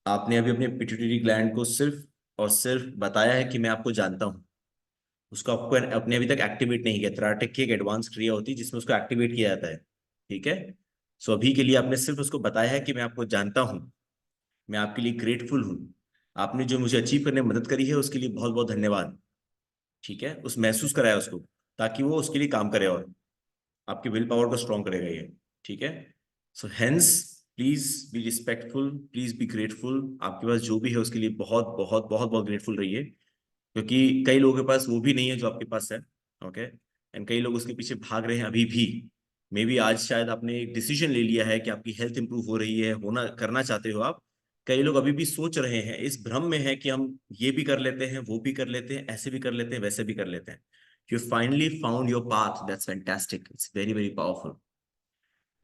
आपने अभी अपने पिट्यूटरी ग्लैंड को सिर्फ और सिर्फ बताया है कि मैं आपको जानता हूं। उसको आपको अपने अभी तक एक्टिवेट नहीं किया। थेराटिक की एक एडवांस क्रिया होती है जिसमें उसको एक्टिवेट किया जाता है। ठीक है। सो अभी के लिए आपने सिर्फ उसको बताया है कि मैं आपको जानता हूं, मैं आपके लिए ग्रेटफुल हूं, आपने जो मुझे अचीव करने में मदद करी है उसके लिए बहुत बहुत धन्यवाद। ठीक है। उस महसूस कराया उसको, ताकि वो उसके लिए काम करे और आपकी विल पावर को स्ट्रॉन्ग करेगा ये। ठीक है। So hence please be respectful, please be grateful. आपके पास जो भी है उसके लिए बहुत बहुत बहुत बहुत ग्रेटफुल रहिए, क्योंकि कई लोगों के पास वो भी नहीं है जो आपके पास है। ओके। एंड कई लोग उसके पीछे भाग रहे हैं अभी भी। मे बी आज शायद आपने एक डिसीजन ले लिया है कि आपकी हेल्थ इंप्रूव हो रही है, होना करना चाहते हो आप। कई लोग अभी भी सोच रहे हैं, इस भ्रम में है कि हम ये भी कर लेते हैं, वो भी कर लेते हैं, ऐसे भी कर लेते हैं, वैसे भी कर लेते हैं। You finally found your path. That's fantastic. It's very, very powerful.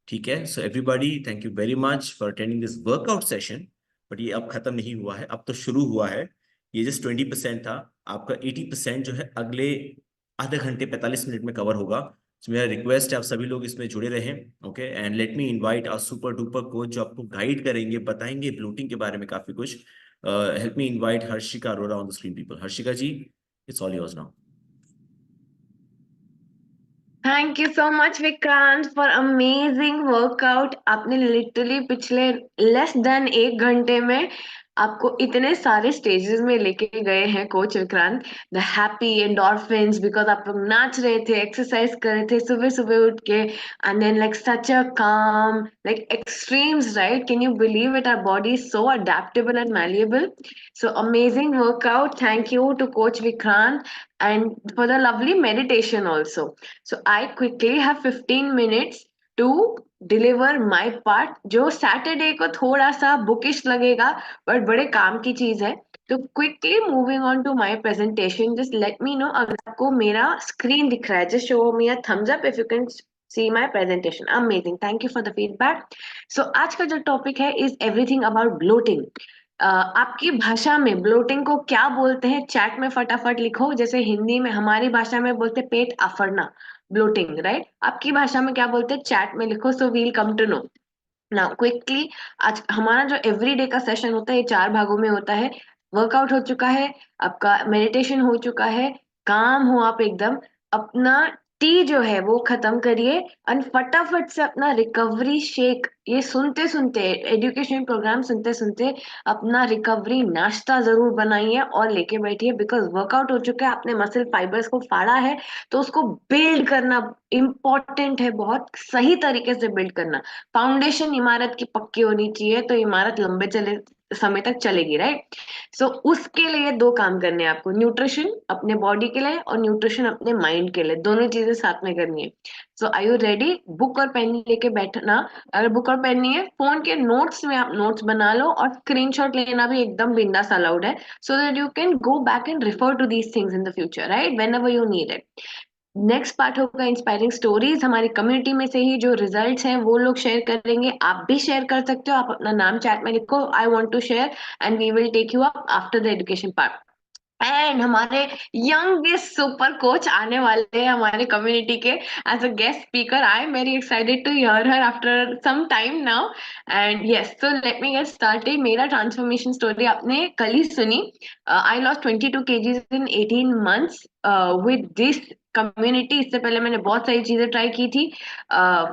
ठीक है। So everybody, thank you very much for attending this workout session. But ये अब खत्म नहीं हुआ है, अब तो शुरू हुआ है। ये just 20% था। आपका 80% जो है अगले आधे घंटे 45 मिनट में कवर होगा। So मेरा रिक्वेस्ट है आप सभी लोग इसमें जुड़े रहें। Okay. And let me invite our super duper coach जो आपको गाइड करेंगे, बताएंगे ब्लोटिंग के बारे में काफी कुछ। Help me invite Harshika Arora on the screen people. Harshika ji, it's all yours now. Thank you so much Vikrant for amazing workout. आपने लिटरली पिछले लेस देन 1 घंटे में आपको इतने सारे स्टेजेस में लेके गए हैं coach Vikrant. The happy endorphins, because आप लोग नाच रहे थे, एक्सरसाइज कर रहे थे सुबह सुबह उठ के, and then like such a काम, like extremes, right? Can you believe it? Our body is so adaptable and malleable. So amazing workout. Thank you to Coach Vikrant and for the lovely meditation also. So I quickly have 15 minutes to deliver my part, जो Saturday को थोड़ा सा bookish लगेगा but बड़े काम की चीज है. तो quickly moving on to my presentation, just let me know अगर आपको मेरा स्क्रीन दिख रहा है. Just show me a thumbs up if you can see my presentation. Amazing. Thank you for the feedback. So आज का जो टॉपिक है is everything about bloating. आपकी भाषा में ब्लोटिंग को क्या बोलते हैं चैट में फटाफट लिखो. जैसे हिंदी में हमारी भाषा में बोलते हैं पेट अफड़ना, ब्लोटिंग, राइट? आपकी भाषा में क्या बोलते हैं चैट में लिखो. So we'll come to know now quickly. आज हमारा जो एवरी डे का सेशन होता है ये 4 भागों में होता है. वर्कआउट हो चुका है, आपका मेडिटेशन हो चुका है, काम हो आप एकदम, अपना टी जो है वो खत्म करिए और फटाफट से अपना रिकवरी शेक, ये सुनते सुनते एजुकेशन प्रोग्राम सुनते सुनते अपना रिकवरी नाश्ता जरूर बनाइए और लेके बैठिए. बिकॉज वर्कआउट हो चुका है, आपने मसल फाइबर्स को फाड़ा है, तो उसको बिल्ड करना इम्पोर्टेंट है, बहुत सही तरीके से बिल्ड करना. फाउंडेशन इमारत की पक्की होनी चाहिए तो इमारत लंबे चले समय तक चलेगी, राइट? सो उसके लिए 2 काम करने हैं आपको. न्यूट्रिशन अपने बॉडी के लिए और न्यूट्रिशन अपने माइंड के लिए, दोनों चीजें साथ में करनी है. सो आर यू रेडी? बुक और पेन लेके बैठना. अगर बुक और पेन नहीं है, फोन के नोट्स में आप नोट्स बना लो और स्क्रीनशॉट लेना भी एकदम बिंदास अलाउड है, so that you can go back and refer to these things in the future, right? Whenever you need it. Next part होगा इंस्पायरिंग स्टोरीज. हमारी कम्युनिटी में से ही जो रिजल्ट्स हैं वो लोग शेयर करेंगे, आप भी शेयर कर सकते हो. आप अपना नाम चैट में लिखो, I want to share, and we will take you up after the education part. एंड हमारे यंगेस्ट सुपर कोच आने वाले हैं हमारे कम्युनिटी के as a guest speaker. I am very excited to hear her after some time now. And yes, so let me get started. मेरा transformation story आपने कल ही सुनी. I lost 22 kgs in 18 months with this community. इससे पहले मैंने बहुत सारी चीजें ट्राई की थी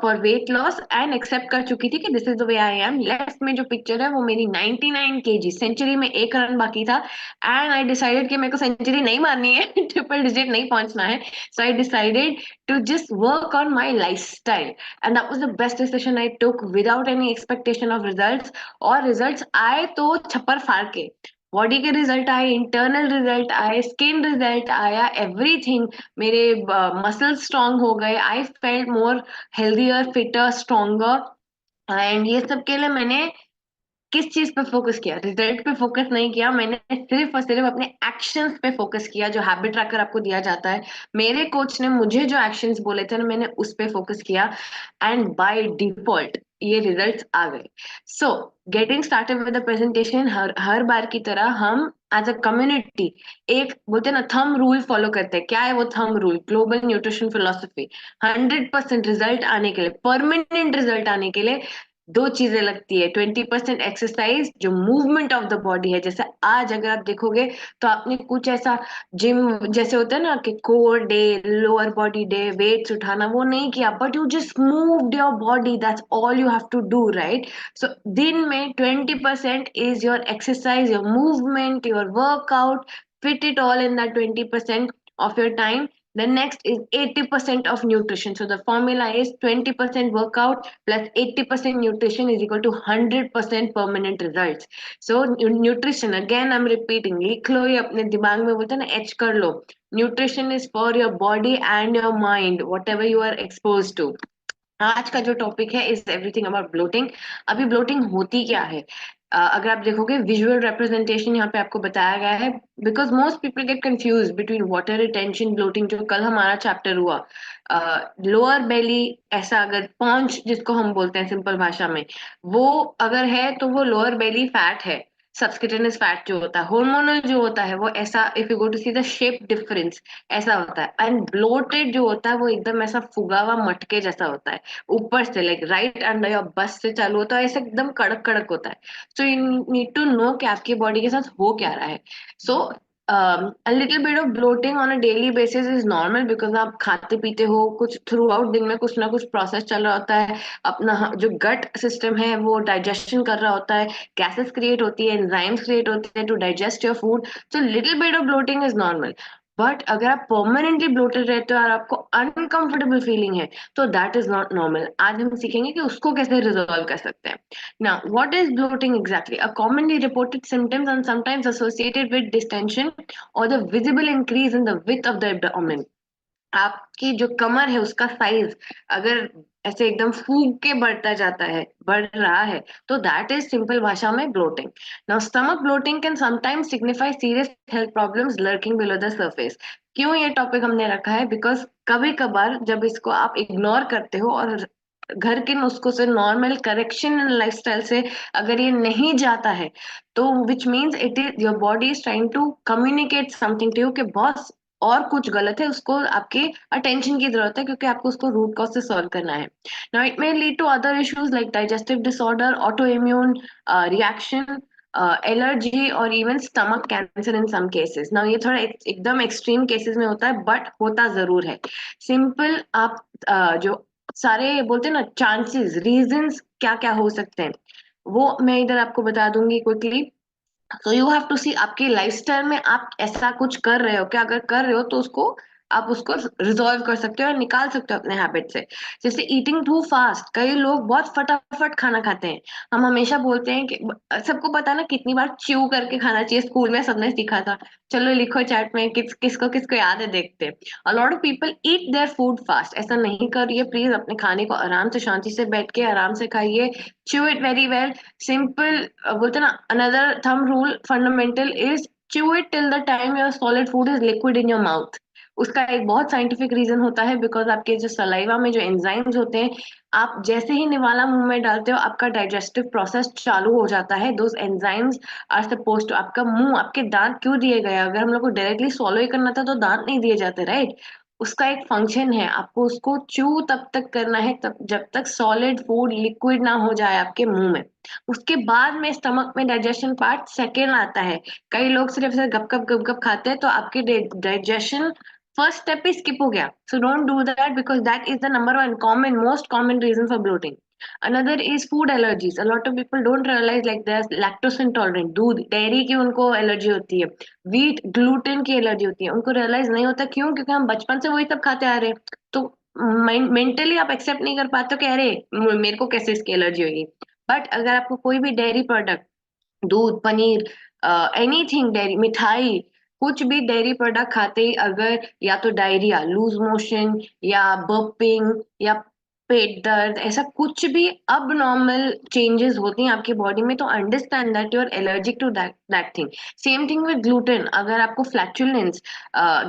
for weight loss and accept कर चुकी थी कि this is the way I am. Left में जो पिक्चर है वो मेरी 99 kg, सेंचुरी में 1 रन बाकी था, एंड आई डिसाइडेड कि मेरे को सेंचुरी नहीं मारनी है, ट्रिपल डिजिट नहीं पहुंचना है. So I decided to just work on my lifestyle, and that was the best decision I took without any expectation of results. और रिजल्ट्स आए तो छप्पर फाड़ के, बॉडी के रिजल्ट आए, इंटरनल रिजल्ट आए, स्किन रिजल्ट आया, एवरीथिंग। मेरे मसल स्ट्रांग हो गए, I felt more healthier, fitter, stronger. And ये सब के लिए मैंने किस चीज पे फोकस किया? रिजल्ट पे फोकस नहीं किया, मैंने सिर्फ और सिर्फ अपने एक्शंस पे फोकस किया, जो हैबिट ट्रैकर आपको दिया जाता है। मेरे कोच ने मुझे जो एक्शंस बोले थे ना, मैंने उस पे फोकस किया, एंड बाय डिफॉल्ट ये रिजल्ट्स आ गए। So getting started with the presentation, हर बार की तरह हम एज अ कम्युनिटी एक बोलते हैं ना थंब रूल फॉलो करते हैं। क्या है वो thumb rule? Global nutrition philosophy. 100% result आने के लिए, परमानेंट रिजल्ट आने के लिए दो चीजें लगती है। 20% एक्सरसाइज, जो मूवमेंट ऑफ द बॉडी है। जैसे आज अगर आप देखोगे तो आपने कुछ ऐसा जिम जैसे होता है ना कि core day, lower body day, weights उठाना, वो नहीं किया, but you just moved your body, that's all you have to do, right? So दिन में 20% is your exercise, your movement, your workout. fit it all in that 20% of your time. The next is 80% of nutrition. So the formula is 20% workout plus 80% nutrition is equal to 100% permanent results. So nutrition, again I'm repeating, लिख लो ये अपने दिमाग में, बोलते हैं ना H कर लो। Nutrition is for your body and your mind, whatever you are exposed to. आज का जो टॉपिक है इज एवरीथिंग अबाउट ब्लोटिंग। अभी ब्लोटिंग होती क्या है? अगर आप देखोगे विजुअल रिप्रेजेंटेशन यहाँ पे आपको बताया गया है, because most people get confuse between water retention, bloating, जो कल हमारा चैप्टर हुआ। लोअर बेली, ऐसा अगर पॉन्च जिसको हम बोलते हैं सिंपल भाषा में, वो अगर है तो वो लोअर बेली फैट है। सबक्यूटेनियस फैट जो होता है, हार्मोनल जो होता है, वो ऐसा, if you go to see the shape difference, ऐसा होता है। एंड ब्लोटेड जो होता है वो एकदम ऐसा फुगा हुआ मटके जैसा होता है, ऊपर से लाइक राइट अंडर योर बस से चालू होता है, ऐसे एकदम कड़क कड़क होता है। So you need to know कि आपकी बॉडी के साथ हो क्या रहा है। सो a little bit of bloating on a daily basis is normal, because आप खाते पीते हो कुछ, थ्रू आउट दिन में कुछ ना कुछ प्रोसेस चल रहा होता है, अपना जो गट सिस्टम है वो डाइजेशन कर रहा होता है, गैसेस क्रिएट होती है, एंजाइम्स क्रिएट होते हैं to digest your food. So little bit of bloating is normal. But अगर आप परमानेंटली ब्लोटेड रहते हो और आपको अनकंफर्टेबल फीलिंग है, तो दैट इज नॉट नॉर्मल। आज हम सीखेंगे कि उसको कैसे रिजॉल्व कर सकते हैं। Now what is bloating exactly? A commonly reported symptoms and sometimes associated with distension और the visible increase in the width of the abdomen. आपकी जो कमर है उसका साइज अगर ऐसे एकदम फूग के बढ़ता जाता है, बढ़ रहा है, तो दैट इज सिंपल भाषा में bloating. Now stomach bloating can sometimes signify serious health problems lurking below the surface. क्यों ये टॉपिक हमने रखा है? बिकॉज कभी कभार जब इसको आप इग्नोर करते हो और घर के नुस्खों से, नॉर्मल करेक्शन एंड लाइफस्टाइल से अगर ये नहीं जाता है, तो which means it is your body is trying to communicate something to you कि बॉस और कुछ गलत है, उसको आपके अटेंशन की जरूरत है, क्योंकि आपको उसको रूट कॉज से सॉल्व करना है। Now it may lead to other issues like digestive disorder, auto immune reaction, allergy और even stomach cancer in some cases. Now ये थोड़ा एकदम एक्सट्रीम केसेस में होता है, बट होता जरूर है। सिंपल आप जो सारे बोलते हैं ना चांसेस, रीजंस क्या क्या हो सकते हैं, वो मैं इधर आपको बता दूंगी quickly. So you have to see आपकी लाइफस्टाइल में आप ऐसा कुछ कर रहे हो क्या? अगर कर रहे हो तो उसको आप उसको रिजॉल्व कर सकते हो और निकाल सकते हो अपने हैबिट से। जैसे ईटिंग टू फास्ट, कई लोग बहुत फटाफट खाना खाते हैं। हम हमेशा बोलते हैं कि सबको पता है ना कितनी बार च्यू करके खाना चाहिए, स्कूल में सबने सीखा था। चलो लिखो चैट में किसको किसको याद है, देखते हैं। अ lot of people eat their food fast. ऐसा नहीं करिए प्लीज, अपने खाने को आराम से शांति से बैठ के आराम से खाइए। Chew it very well. Simple बोलते ना, another thumb rule fundamental is chew it till the time your solid food is liquid in your mouth। उसका एक बहुत साइंटिफिक रीजन होता है, बिकॉज आपके जो सलाइवा में जो एंजाइम्स होते हैं, आप जैसे ही निवाला मुंह में डालते हो आपका डाइजेस्टिव प्रोसेस चालू हो जाता है। दोस एंजाइम्स आर सपोज टू, आपका मुंह, आपके दांत क्यों दिए गए? अगर हम लोग को डायरेक्टली सॉलो ही करना था तो दांत नहीं दिए जाते, राइट? उसका एक फंक्शन है, आपको उसको च्यू तब तक करना है तब जब तक सॉलिड फूड लिक्विड ना हो जाए आपके मुंह में। उसके बाद में स्टमक में डाइजेशन पार्ट सेकेंड आता है। कई लोग सिर्फ ऐसे गप गप खाते हैं, तो आपके डाइजेशन फर्स्ट स्टेप ही स्किप हो गया। So don't do that, because that is the number one common, most common reason for bloating. Another is food allergies. A lot of people don't realise like they are lactose intolerant, दूध dairy की उनको allergy होती है, wheat gluten की allergy होती है, उनको realise नहीं होता। क्यों? क्योंकि हम बचपन से वही सब खाते आ रहे हैं। तो मेंटली आप एक्सेप्ट नहीं कर पाते हो कि अरे मेरे को कैसे इसकी एलर्जी होगी। बट अगर आपको कोई भी डेयरी प्रोडक्ट, दूध, पनीर, एनीथिंग डेयरी, मिठाई, कुछ भी डेयरी प्रोडक्ट खाते ही अगर या तो डायरिया, लूज मोशन या बर्पिंग या पेट दर्द, ऐसा कुछ भी अब नॉर्मल चेंजेस होती हैं आपकी बॉडी में, तो understand that you are allergic to that thing. Same thing with gluten, अगर आपको फ्लैचुलेंस,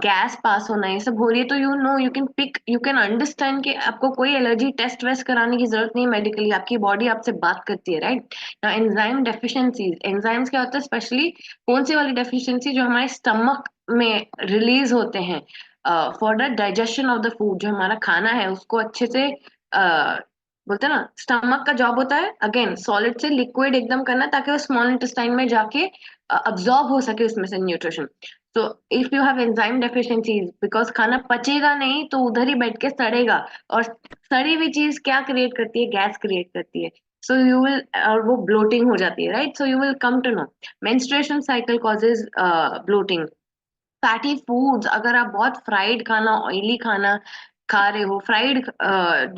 गैस पास होना, ये सब हो रही है, तो यू कैन अंडरस्टैंड कि आपको कोई एलर्जी टेस्ट वेस्ट कराने की जरूरत नहीं मेडिकली, आपकी बॉडी आपसे बात करती है, राइट। एंजाइम डेफिशिएंसीज, एंजाइम्स क्या होता है, स्पेशली कौन सी वाली डेफिशिएंसी, जो हमारे स्टमक में रिलीज होते हैं for the digestion of the food, जो हमारा खाना है उसको अच्छे से बोलते हैं ना, स्टमक का जॉब होता है अगेन सॉलिड से लिक्विड एकदम करना, ताकि वो स्मॉल इंटेस्टाइन में जाके अब्सॉर्ब हो सके उसमें से न्यूट्रिशन। तो if you have enzyme deficiencies, because खाना पचेगा नहीं तो उधर ही बैठ के सड़ेगा, और सड़ी हुई चीज क्या क्रिएट करती है, गैस क्रिएट करती है। सो यू विल, और वो ब्लोटिंग हो जाती है, right. So you will come to know menstruation cycle causes bloating. Fatty foods, अगर आप बहुत फ्राइड खाना, ऑयली खाना खा रहे हो, फ्राइड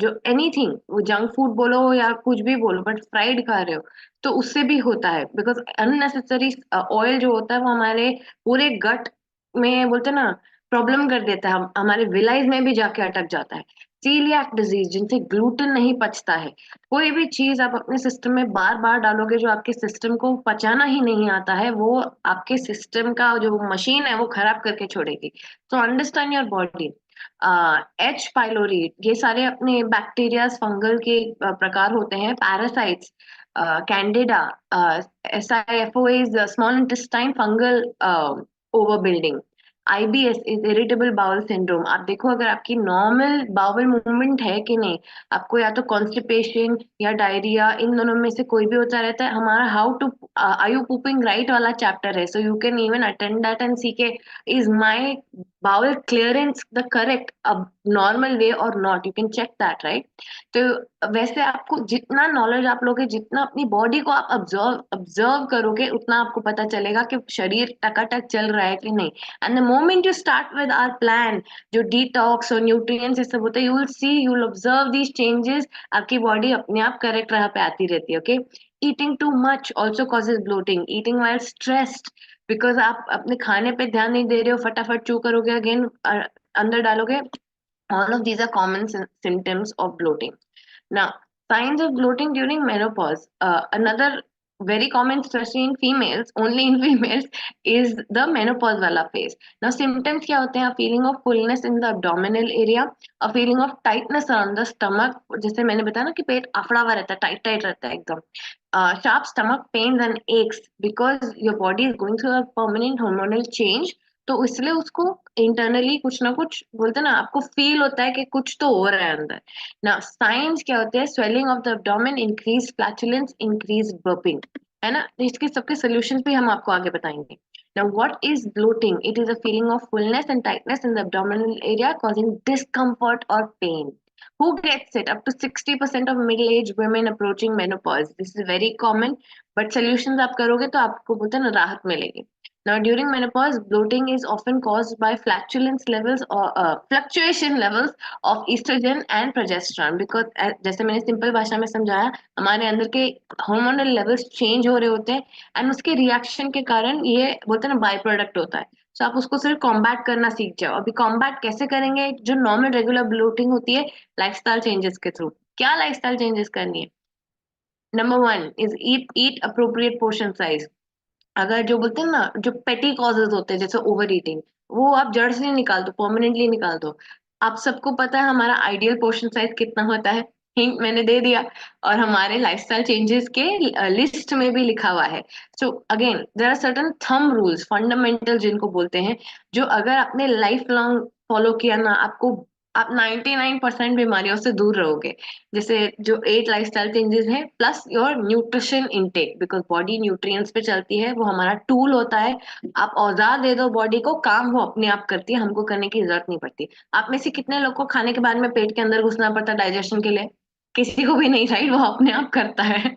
जो एनीथिंग, वो जंक फूड बोलो या कुछ भी बोलो, बट फ्राइड खा रहे हो, तो उससे भी होता है, बिकॉज अननेसेसरी ऑयल जो होता है वो हमारे पूरे गट में, बोलते हैं ना, प्रॉब्लम कर देता है, हमारे विलाइज में भी जाके अटक जाता है। सीलियाक डिजीज, जिनसे ग्लूटेन नहीं पचता है, कोई भी चीज आप अपने सिस्टम में बार बार डालोगे जो आपके सिस्टम को पचाना ही नहीं आता है, वो आपके सिस्टम का जो मशीन है वो खराब करके छोड़ेगी। So understand your body. H pylori, ये सारे अपने बैक्टीरिया फंगल के प्रकार होते हैं। Parasites, candida, SIFO is small intestine fungal overbuilding. IBS is irritable bowel syndrome. आप देखो अगर आपकी नॉर्मल बाउल मूवमेंट है कि नहीं, आपको या तो कॉन्स्टिपेशन या डायरिया, इन दोनों में से कोई भी होता रहता है। हमारा how to are you pooping right वाला चैप्टर है, so you can even attend that and see के is my bowel clearance the correct normal way or not, you can check that, right। तो वैसे आपको जितना नॉलेज आप लोगे, जितना अपनी बॉडी को आप ऑब्जर्व करोगे, उतना आपको पता चलेगा कि शरीर टकाटक चल रहा है कि नहीं। And the moment you start with our plan, जो डिटॉक्स और न्यूट्रिएंट्स ये सब होते हैं, you will observe these changes, आपकी बॉडी अपने आप करेक्ट राह पे आती रहती है। Okay, eating too much also causes bloating, eating while stressed, because आप अपने खाने पे ध्यान नहीं दे रहे हो, फटाफट चू करोगे, अगेन अंदर डालोगे। All of these are common symptoms of bloating. Now, signs of bloating during menopause. Another very common, especially in females, only in females, is the menopause wala phase. Now, symptoms क्या होते हैं? A feeling of fullness in the abdominal area, a feeling of tightness around the stomach. जैसे मैंने बताया ना कि पेट अफड़ा हुआ रहता है, टाइट टाइट रहता है एकदम. Sharp stomach pains and aches because your body is going through a permanent hormonal change. तो इसलिए उसको इंटरनली कुछ ना कुछ, बोलते हैं ना, आपको फील होता है कि कुछ तो हो रहा है अंदर ना। साइंस क्या होते हैं? Swelling of the abdomen, increase flatulence, increase burping, है ना। तो इसके सबके सोल्यूशंस भी हम आपको आगे बताएंगे। Now, what is bloating? It is a feeling of fullness and tightness in the abdominal area causing discomfort or pain. Who gets it? Up to 60% of middle-aged women approaching menopause. This is very common, but solutions आप करोगे तो आपको बोलते हैं ना राहत मिलेगी। Now, during menopause, bloating is often caused by flatulence levels or fluctuation levels of estrogen and progesterone. Because जैसे मैंने सिंपल भाषा में समझाया, हमारे अंदर के हार्मोनल लेवल्स चेंज हो रहे होते हैं, एंड उसके रिएक्शन के कारण ये बोलते हैं ना बाय प्रोडक्ट होता है। तो आप उसको सिर्फ कॉम्बैट करना सीख जाओ। अभी कॉम्बैट कैसे करेंगे? जो नॉर्मल रेगुलर ब्लोटिंग होती है, लाइफस्टाइल चेंजेस के थ्रू। क्या लाइफस्टाइल चेंजेस करनी है? Number 1 is eat appropriate portion size. अगर जो बोलते हैं ना, जो पेटी कॉजेज होते हैं जैसे ओवर ईटिंग, वो आप जड़ से निकाल दो, परमानेंटली निकाल दो। आप सबको पता है हमारा आइडियल पोर्शन साइज कितना होता है, हिंट मैंने दे दिया, और हमारे लाइफस्टाइल चेंजेस के लिस्ट में भी लिखा हुआ है। So again there are certain thumb rules, fundamental जिनको बोलते हैं, जो अगर आपने लाइफ लॉन्ग फॉलो किया ना, आप 99% बीमारियों से दूर रहोगे। जैसे जो 8 लाइफस्टाइल चेंजेस हैं, plus your nutrition intake, because body nutrients पे चलती है, वो हमारा टूल होता है। आप औजार दे दो बॉडी को, काम वो अपने आप करती है, हमको करने की जरूरत नहीं पड़ती। आप में से कितने लोग को खाने के बाद में पेट के अंदर घुसना पड़ता है डाइजेशन के लिए? किसी को भी नहीं, राइट, वो अपने आप करता है।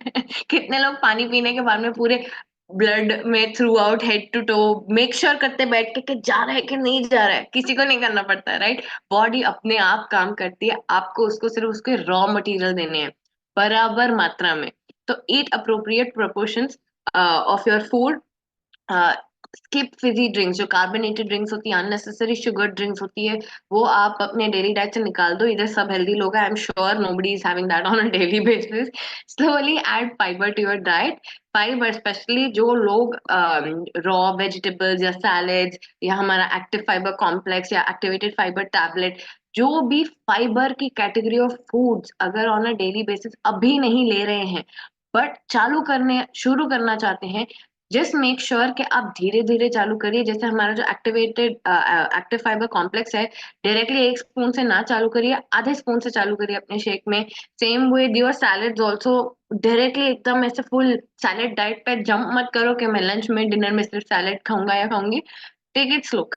कितने लोग पानी पीने के बाद में पूरे ब्लड में throughout head to toe make sure करते बैठ के कि जा रहा है कि नहीं जा रहा है? किसी को नहीं करना पड़ता है, राइट। बॉडी अपने आप काम करती है, आपको उसको सिर्फ उसके रॉ मटेरियल देने हैं बराबर मात्रा में। तो eat appropriate proportions of your food, skip fizzy drinks, जो कार्बोनेटेड ड्रिंक्स होती है, अननेसेसरी शुगर ड्रिंक्स होती है, वो आप अपने डेली डाइट से निकाल दो. इधर सब हेल्दी लोग हैं, I am sure nobody is having that on a daily basis. Slowly add fibre to your diet. Fibre specially जो लोग रॉ वेजिटेबल्स या सैलेड्स या हमारा एक्टिव फाइबर कॉम्प्लेक्स या एक्टिवेटेड फाइबर टैबलेट, जो भी फाइबर की कैटेगरी ऑफ फूड्स अगर ऑन अ डेली बेसिस अभी नहीं ले रहे हैं बट शुरू करना चाहते हैं, जस्ट मेक श्योर कि आप धीरे धीरे चालू करिए. जैसे हमारा जो एक्टिव फाइबर कॉम्प्लेक्स है, डायरेक्टली 1 स्पून से ना चालू करिए, आधे स्पून से चालू करिए अपने शेक में. Same with your salads also, directly एकदम ऐसे फुल सैलेड डाइट पे जंप मत करो कि मैं लंच में डिनर में सिर्फ सैलेड खाऊंगा या खाऊंगी. Take it slow.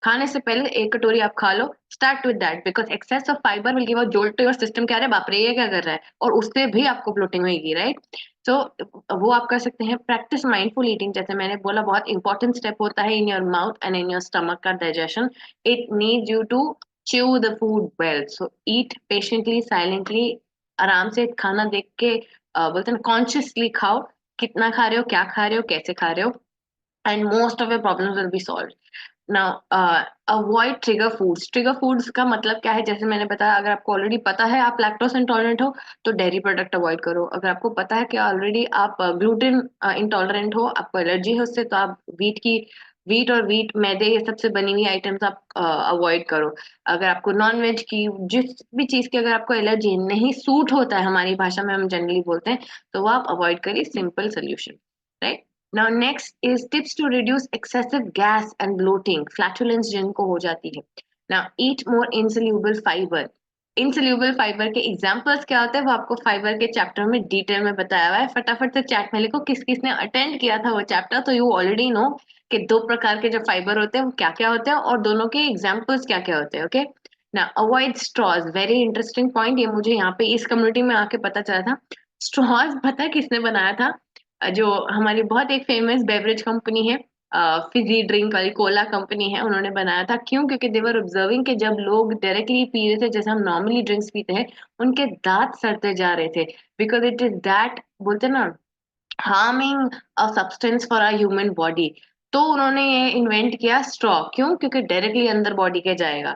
खाने से पहले 1 कटोरी आप खा लो. Start with that because excess of fibre will give a jolt to your system. क्या रे बाप रे, ये क्या कर रहा है, और उससे भी आपको ब्लोटिंग होगी, राइट? सो वो आप कर सकते हैं. प्रैक्टिस माइंडफुल ईटिंग, जैसे मैंने बोला, बहुत इंपॉर्टेंट स्टेप होता है in your mouth and in your stomach का digestion. It needs you to chew the food well. So eat patiently, silently, आराम से खाना देख के बोलते हैं कॉन्शियसली खाओ. कितना खा रहे हो, क्या खा रहे हो, कैसे खा रहे हो, and most of your problems will be solve. Now avoid trigger foods. Trigger foods का मतलब क्या है? जैसे मैंने बताया, अगर आपको ऑलरेडी पता है आप लैक्टोज इंटॉलरेंट हो तो डेयरी प्रोडक्ट अवॉइड करो. अगर आपको पता है कि ऑलरेडी आप ग्लूटेन इंटॉलरेंट हो, आपको एलर्जी है उससे, तो आप वीट और वीट मैदे ये सबसे बनी हुई आइटम्स आप अवॉइड करो. अगर आपको नॉन वेज की, जिस भी चीज की अगर आपको एलर्जी नहीं सूट होता है, हमारी भाषा में हम जनरली बोलते हैं, तो वो आप अवॉइड करिए. Simple solution, right? Now next is tips to reduce excessive gas and bloating, flatulence जिनको हो जाती है. Now eat more insoluble fiber. Insoluble fiber के एग्जाम्पल्स क्या होते हैं वो आपको फाइबर के चैप्टर में डिटेल में बताया हुआ है. फटाफट से चैट में लिखो किस किसने अटेंड किया था वो चैप्टर, तो यू ऑलरेडी नो कि 2 प्रकार के जो फाइबर होते हैं वो क्या क्या होते हैं और दोनों के एग्जाम्पल्स क्या क्या होते हैं. ओके, ना avoid straws. Very interesting point, ये मुझे यहाँ पे इस कम्युनिटी में आके पता चला था. स्ट्रॉज पता है किसने बनाया था? जो हमारी बहुत एक फेमस बेवरेज कंपनी है, फिजी ड्रिंक वाली कोला कंपनी है, उन्होंने बनाया था. क्यों? क्योंकि देवर ऑब्जर्विंग कि जब लोग डायरेक्टली पी रहे थे, जैसे हम नॉर्मली ड्रिंक्स पीते हैं, उनके दांत सड़ते जा रहे थे. बिकॉज इट इज दैट, बोलते हैं ना, harming a substance for a human body. तो उन्होंने ये इन्वेंट किया स्ट्रॉ. क्यों? क्योंकि डायरेक्टली अंदर बॉडी के जाएगा.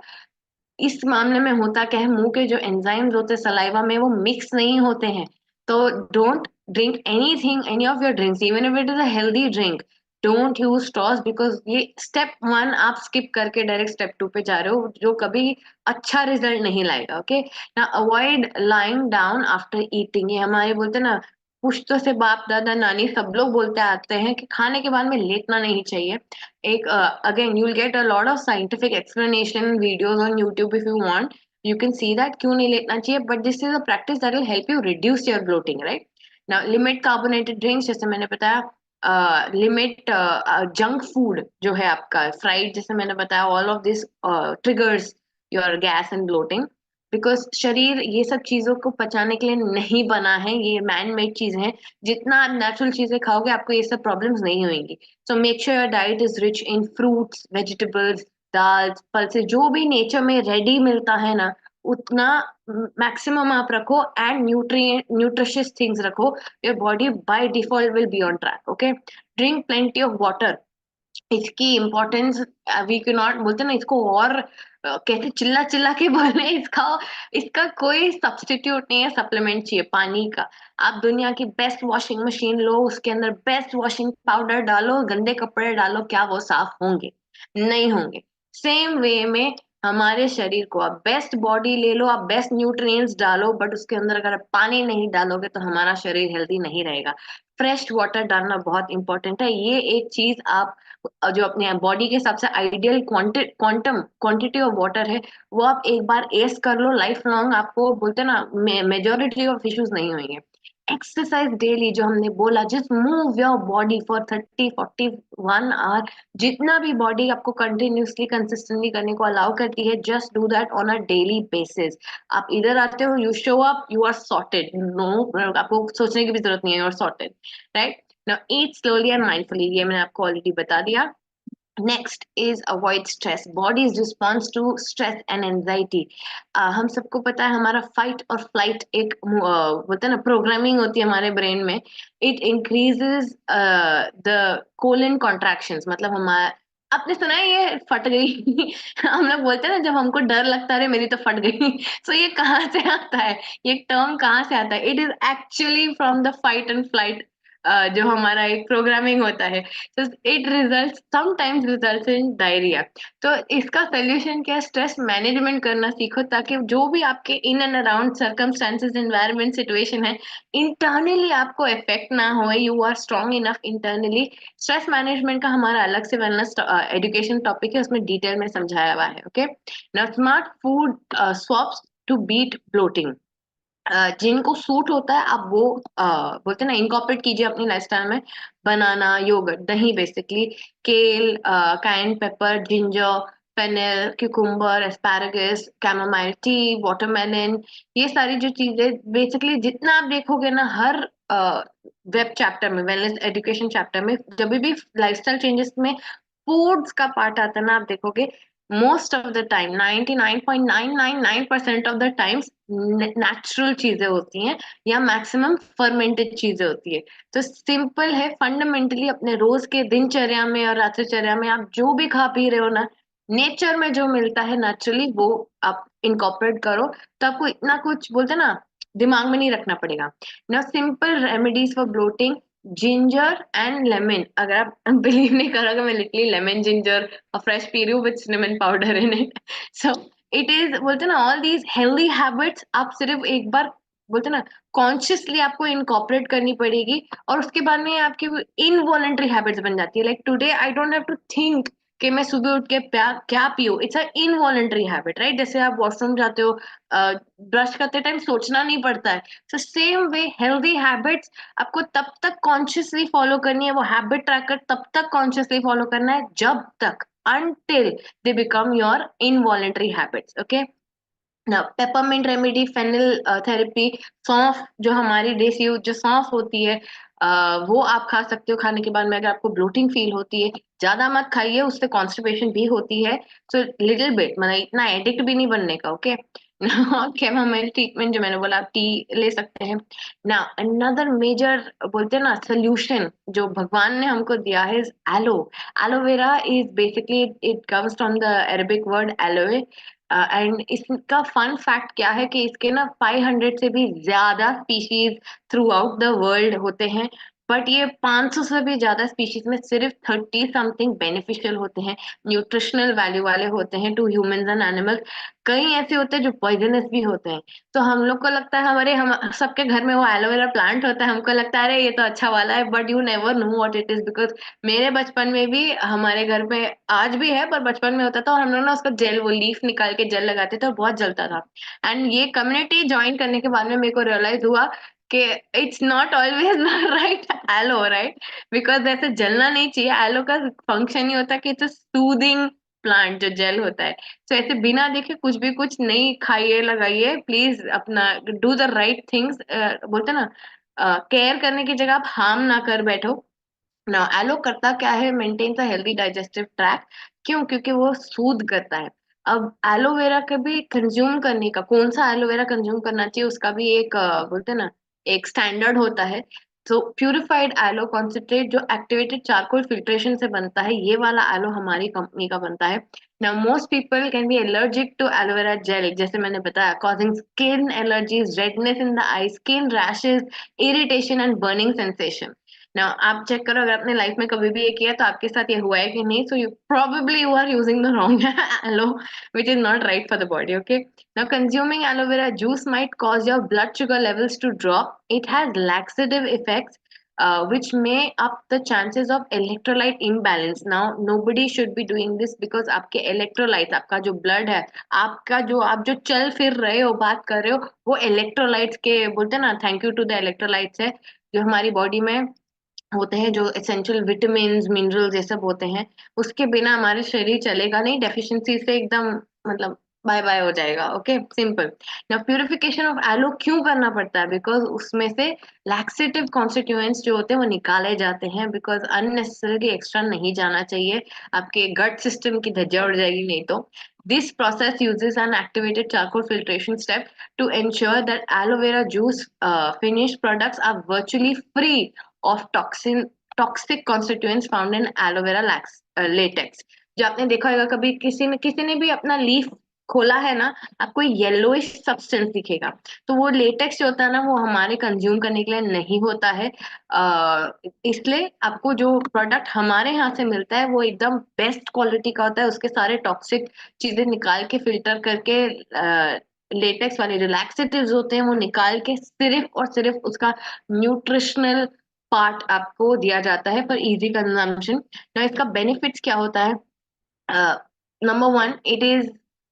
इस मामले में होता क्या है, मुंह के जो एंजाइम्स होते हैं सलाइवा में, वो मिक्स नहीं होते हैं. तो don't drink anything, any of your drinks, even if it is a healthy drink, don't use straws. Because ये स्टेप 1 आप स्किप करके डायरेक्ट स्टेप 2 पे जा रहे हो, जो कभी अच्छा रिजल्ट नहीं लाएगा. ओके, ना avoid lying down after eating. ये हमारे बोलते हैं ना, पुश्तों से बाप दादा नानी सब लोग बोलते आते हैं कि खाने के बाद में लेटना नहीं चाहिए. एक again, you'll get a lot of scientific explanation videos on YouTube if you want. You can see that क्यों नहीं लेटना चाहिए, but this is a practice that will help you reduce your bloating, right? Now limit carbonated drinks, जैसे मैंने बताया. Limit junk food जो है आपका फ्राइड, जैसे मैंने बताया, all of this triggers your gas and bloating. Because शरीर ये सब चीजों को पचाने के लिए नहीं बना है, ये मैन मेड चीजें हैं. जितना आप नेचुरल चीजें खाओगे आपको ये सब प्रॉब्लम्स नहीं होंगी. So make sure your diet is rich in fruits, vegetables, dals, pulses, जो भी नेचर में रेडी मिलता है ना, उतना मैक्सिमम आप रखो. एंड न्यूट्रिशियस थिंग्स रखो. Your body by default will be on track. Okay, drink plenty of water. इसकी इम्पोर्टेंस वी कैन नॉट, बोलते ना इसको, और कैसे चिल्ला चिल्ला के बोले, इसका कोई सब्स्टिट्यूट नहीं है. सप्लीमेंट चाहिए पानी का. आप दुनिया की बेस्ट वॉशिंग मशीन लो, उसके अंदर बेस्ट वॉशिंग पाउडर डालो, गंदे कपड़े डालो, क्या वो साफ होंगे? नहीं होंगे. सेम वे में हमारे शरीर को, आप बेस्ट बॉडी ले लो, आप बेस्ट न्यूट्रिएंट्स डालो, बट उसके अंदर अगर आप पानी नहीं डालोगे तो हमारा शरीर हेल्दी नहीं रहेगा. फ्रेश वाटर डालना बहुत इंपॉर्टेंट है. ये एक चीज आप जो अपने बॉडी के हिसाब से आइडियल क्वांटिटी ऑफ वाटर है, वो आप एक बार एस कर लो, लाइफ लॉन्ग आपको, बोलते हैं ना, मेजोरिटी ऑफ इश्यूज नहीं होंगे. एक्सरसाइज डेली, जो हमने बोला, just move your body for 30-41 hour. जितना भी बॉडी आपको कंटिन्यूसली कंसिस्टेंटली करने को अलाउ करती है, just do that on a daily basis. आप इधर आते हो, you show up, you are sorted. No, आपको सोचने की भी जरूरत नहीं है, you are sorted, right? Now eat slowly and mindfully. ये मैंने आपको ऑलरेडी बता दिया. Next is avoid stress. Body's response to stress and anxiety. हम सबको पता है हमारा फाइट और फ्लाइट एक बोलते हैं ना प्रोग्रामिंग होती है हमारे ब्रेन में. It increases the colon contractions. मतलब हमारा आपने सुना है ये फट गई हम लोग बोलते हैं ना जब हमको डर लगता है अरे मेरी तो फट गई सो ये कहाँ से आता है, ये टर्म कहाँ से आता है? It is actually from the fight and flight जो हमारा एक प्रोग्रामिंग होता है. So it results sometimes results in diarrhea. तो इसका सोल्यूशन क्या है? स्ट्रेस मैनेजमेंट करना सीखो ताकि जो भी आपके in and around circumstances environment situation है इंटरनली आपको इफेक्ट ना हो. You are strong enough internally. Stress management का हमारा अलग से वेलनेस एजुकेशन टॉपिक है, उसमें डिटेल में समझाया हुआ है. Okay, now smart food swaps to beat bloating. जिनको सूट होता है आप वो बोलते हैं ना इनकॉर्पोरेट कीजिए अपनी लाइफस्टाइल में. बनाना, योगर्ट, दही basically, kale, cayenne pepper, ginger, fennel, cucumber, asparagus, chamomile tea, watermelon. ये सारी जो चीजें बेसिकली जितना आप देखोगे ना हर वेब चैप्टर में, वेलनेस एजुकेशन चैप्टर में, जब भी लाइफस्टाइल चेंजेस में फूड्स का पार्ट आता है ना, आप देखोगे most of the time 99.999% of the times natural चीजें होती हैं या मैक्सिमम फर्मेंटेड चीजें होती है. तो सिंपल है, फंडामेंटली अपने रोज के दिनचर्या में और रात्रिचर्या में आप जो भी खा पी रहे हो ना, नेचर में जो मिलता है नेचुरली वो आप इनकॉर्पोरेट करो. तो आपको इतना कुछ बोलते हैं ना दिमाग में नहीं रखना पड़ेगा. Now simple remedies for bloating, ginger and lemon. अगर आप बिलीव नहीं करोगे मैं लिटरली लेमन जिंजर और फ्रेश पी रही हूँ with cinnamon powder in it. So it is बोलते हैं ना ऑल दीज हेल्दी हैबिट्स आप सिर्फ एक बार बोलते हैं ना कॉन्शियसली आपको इनकॉर्पोरेट करनी पड़ेगी और उसके बाद में आपकी इनवॉलेंटरी हैबिट्स बन जाती है. Like today I don't have to think कि मैं सुबह उठ के क्या पीऊँ. It's a involuntary habit, right? जैसे आप वॉशरूम जाते हो, ब्रश करते टाइम सोचना नहीं पड़ता है. So same way healthy habits आपको तब तक कॉन्शियसली फॉलो करनी है. वो हैबिट ट्रैकर तब तक कॉन्शियसली फॉलो करना है जब तक until they become your involuntary habits. Okay, now peppermint remedy, fennel therapy, सौंफ जो हमारी देसी जो सौंफ होती है वो आप खा सकते हो खाने के बाद में अगर आपको ब्लोटिंग फील होती है. ज्यादा मत खाइए, उससे कॉन्स्टिपेशन भी होती है. सो लिटिल बिट, मतलब इतना एडिक्ट भी नहीं बनने का. ओके, कैमोमाइल ट्रीटमेंट जो मैंने बोला आप टी ले सकते हैं. ना अनदर मेजर बोलते हैं ना सोल्यूशन जो भगवान ने हमको दिया है aloe. Aloe vera is basically it comes from the Arabic word aloe. And इसका फन फैक्ट क्या है कि इसके ना 500 से भी ज्यादा species throughout the world होते हैं. बट ये 500 से भी ज्यादा स्पीशीज में सिर्फ 30 समथिंग बेनिफिशियल होते हैं, न्यूट्रिशनल वैल्यू वाले होते हैं टू ह्यूमंस एंड एनिमल्स. कई ऐसे होते हैं जो पॉइजनस भी होते हैं. तो हम लोग को लगता है हमारे हम सबके घर में वो एलोवेरा प्लांट होता है, हमको लगता है अरे ये तो अच्छा वाला है. But you never know what it is, because मेरे बचपन में भी हमारे घर पे आज भी है पर बचपन में होता था और हम लोग ना उसका जेल वो लीफ निकाल के जेल लगाते थे और बहुत जलता था. एंड ये कम्युनिटी ज्वाइन करने के बाद में मेरे को रियलाइज हुआ कि it's not always right aloe, right? Because ऐसे जलना नहीं चाहिए. एलो का फंक्शन ही होता है कि इट्स सूदिंग प्लांट जो जेल होता है. तो ऐसे बिना देखे कुछ भी कुछ नहीं खाइए लगाइए प्लीज. अपना डू द राइट थिंग्स. बोलते ना केयर करने की जगह आप हार्म ना कर बैठो. ना एलो करता क्या है, maintains a healthy digestive track. क्यों? क्योंकि वो सूद करता है. अब एलोवेरा का भी कंज्यूम करने का, कौन सा एलोवेरा कंज्यूम करना चाहिए उसका भी एक बोलते हैं ना एक स्टैंडर्ड होता है. तो प्यूरिफाइड एलो कॉन्सेंट्रेट जो एक्टिवेटेड चारकोल फिल्ट्रेशन से बनता है, ये वाला एलो हमारी कंपनी का बनता है. Now most people can be allergic to aloe vera gel, जैसे मैंने बताया, causing skin allergies, redness in the eye, skin rashes, irritation and burning sensation. Now आप चेक करो अगर आपने लाइफ में कभी भी ये किया तो आपके साथ ये हुआ है कि नहीं. So you probably you are using the wrong aloe which is not right for the body. Okay, now consuming aloe vera juice might cause your blood sugar levels to drop. It has laxative effects which may up the chances of electrolyte imbalance. Now nobody should be doing this because आपके electrolytes, आपका जो blood है, आपका जो आप जो चल फिर रहे हो बात कर रहे हो वो electrolytes के बोलते हैं ना, thank you to the electrolytes है जो हमारी बॉडी में होते हैं, जो एसेंशियल विटामिन मिनरल्स ये सब होते हैं. उसके बिना हमारे शरीर चलेगा नहीं. डेफिशिएंसी से एकदम मतलब बाय बाय हो जाएगा। Okay, simple. Now purification of aloe क्यों करना पड़ता है? बिकॉज उसमें से लैक्सेटिव कॉन्स्टिट्यूएंट्स जो होते हैं वो निकाले जाते हैं, बिकॉज अननेसेसरी एक्स्ट्रा नहीं जाना चाहिए, आपके गट सिस्टम की धज्जियां उड़ जाएगी नहीं तो। This process uses an activated charcoal filtration step to ensure that aloe vera juice finished products are virtually free of toxic constituents found in aloe vera latex। जो आपने देखा होगा, कभी किसी ने भी अपना लीफ खोला है ना, आपको येलोइश सब्सटेंस दिखेगा, तो वो लेटेक्स जो होता है ना, वो हमारे कंज्यूम करने के लिए नहीं होता है। इसलिए आपको जो प्रोडक्ट हमारे यहाँ से मिलता है वो एकदम बेस्ट क्वालिटी का होता है, उसके सारे टॉक्सिक चीजें निकाल के फिल्टर करके लेटेक्स वाले रिलैक्सेटिव्स होते हैं वो निकाल के सिर्फ और सिर्फ उसका न्यूट्रिशनल पार्ट आपको दिया जाता है फॉर इजी कंजम्पशन। ना इसका बेनिफिट्स क्या होता है? Number one, it is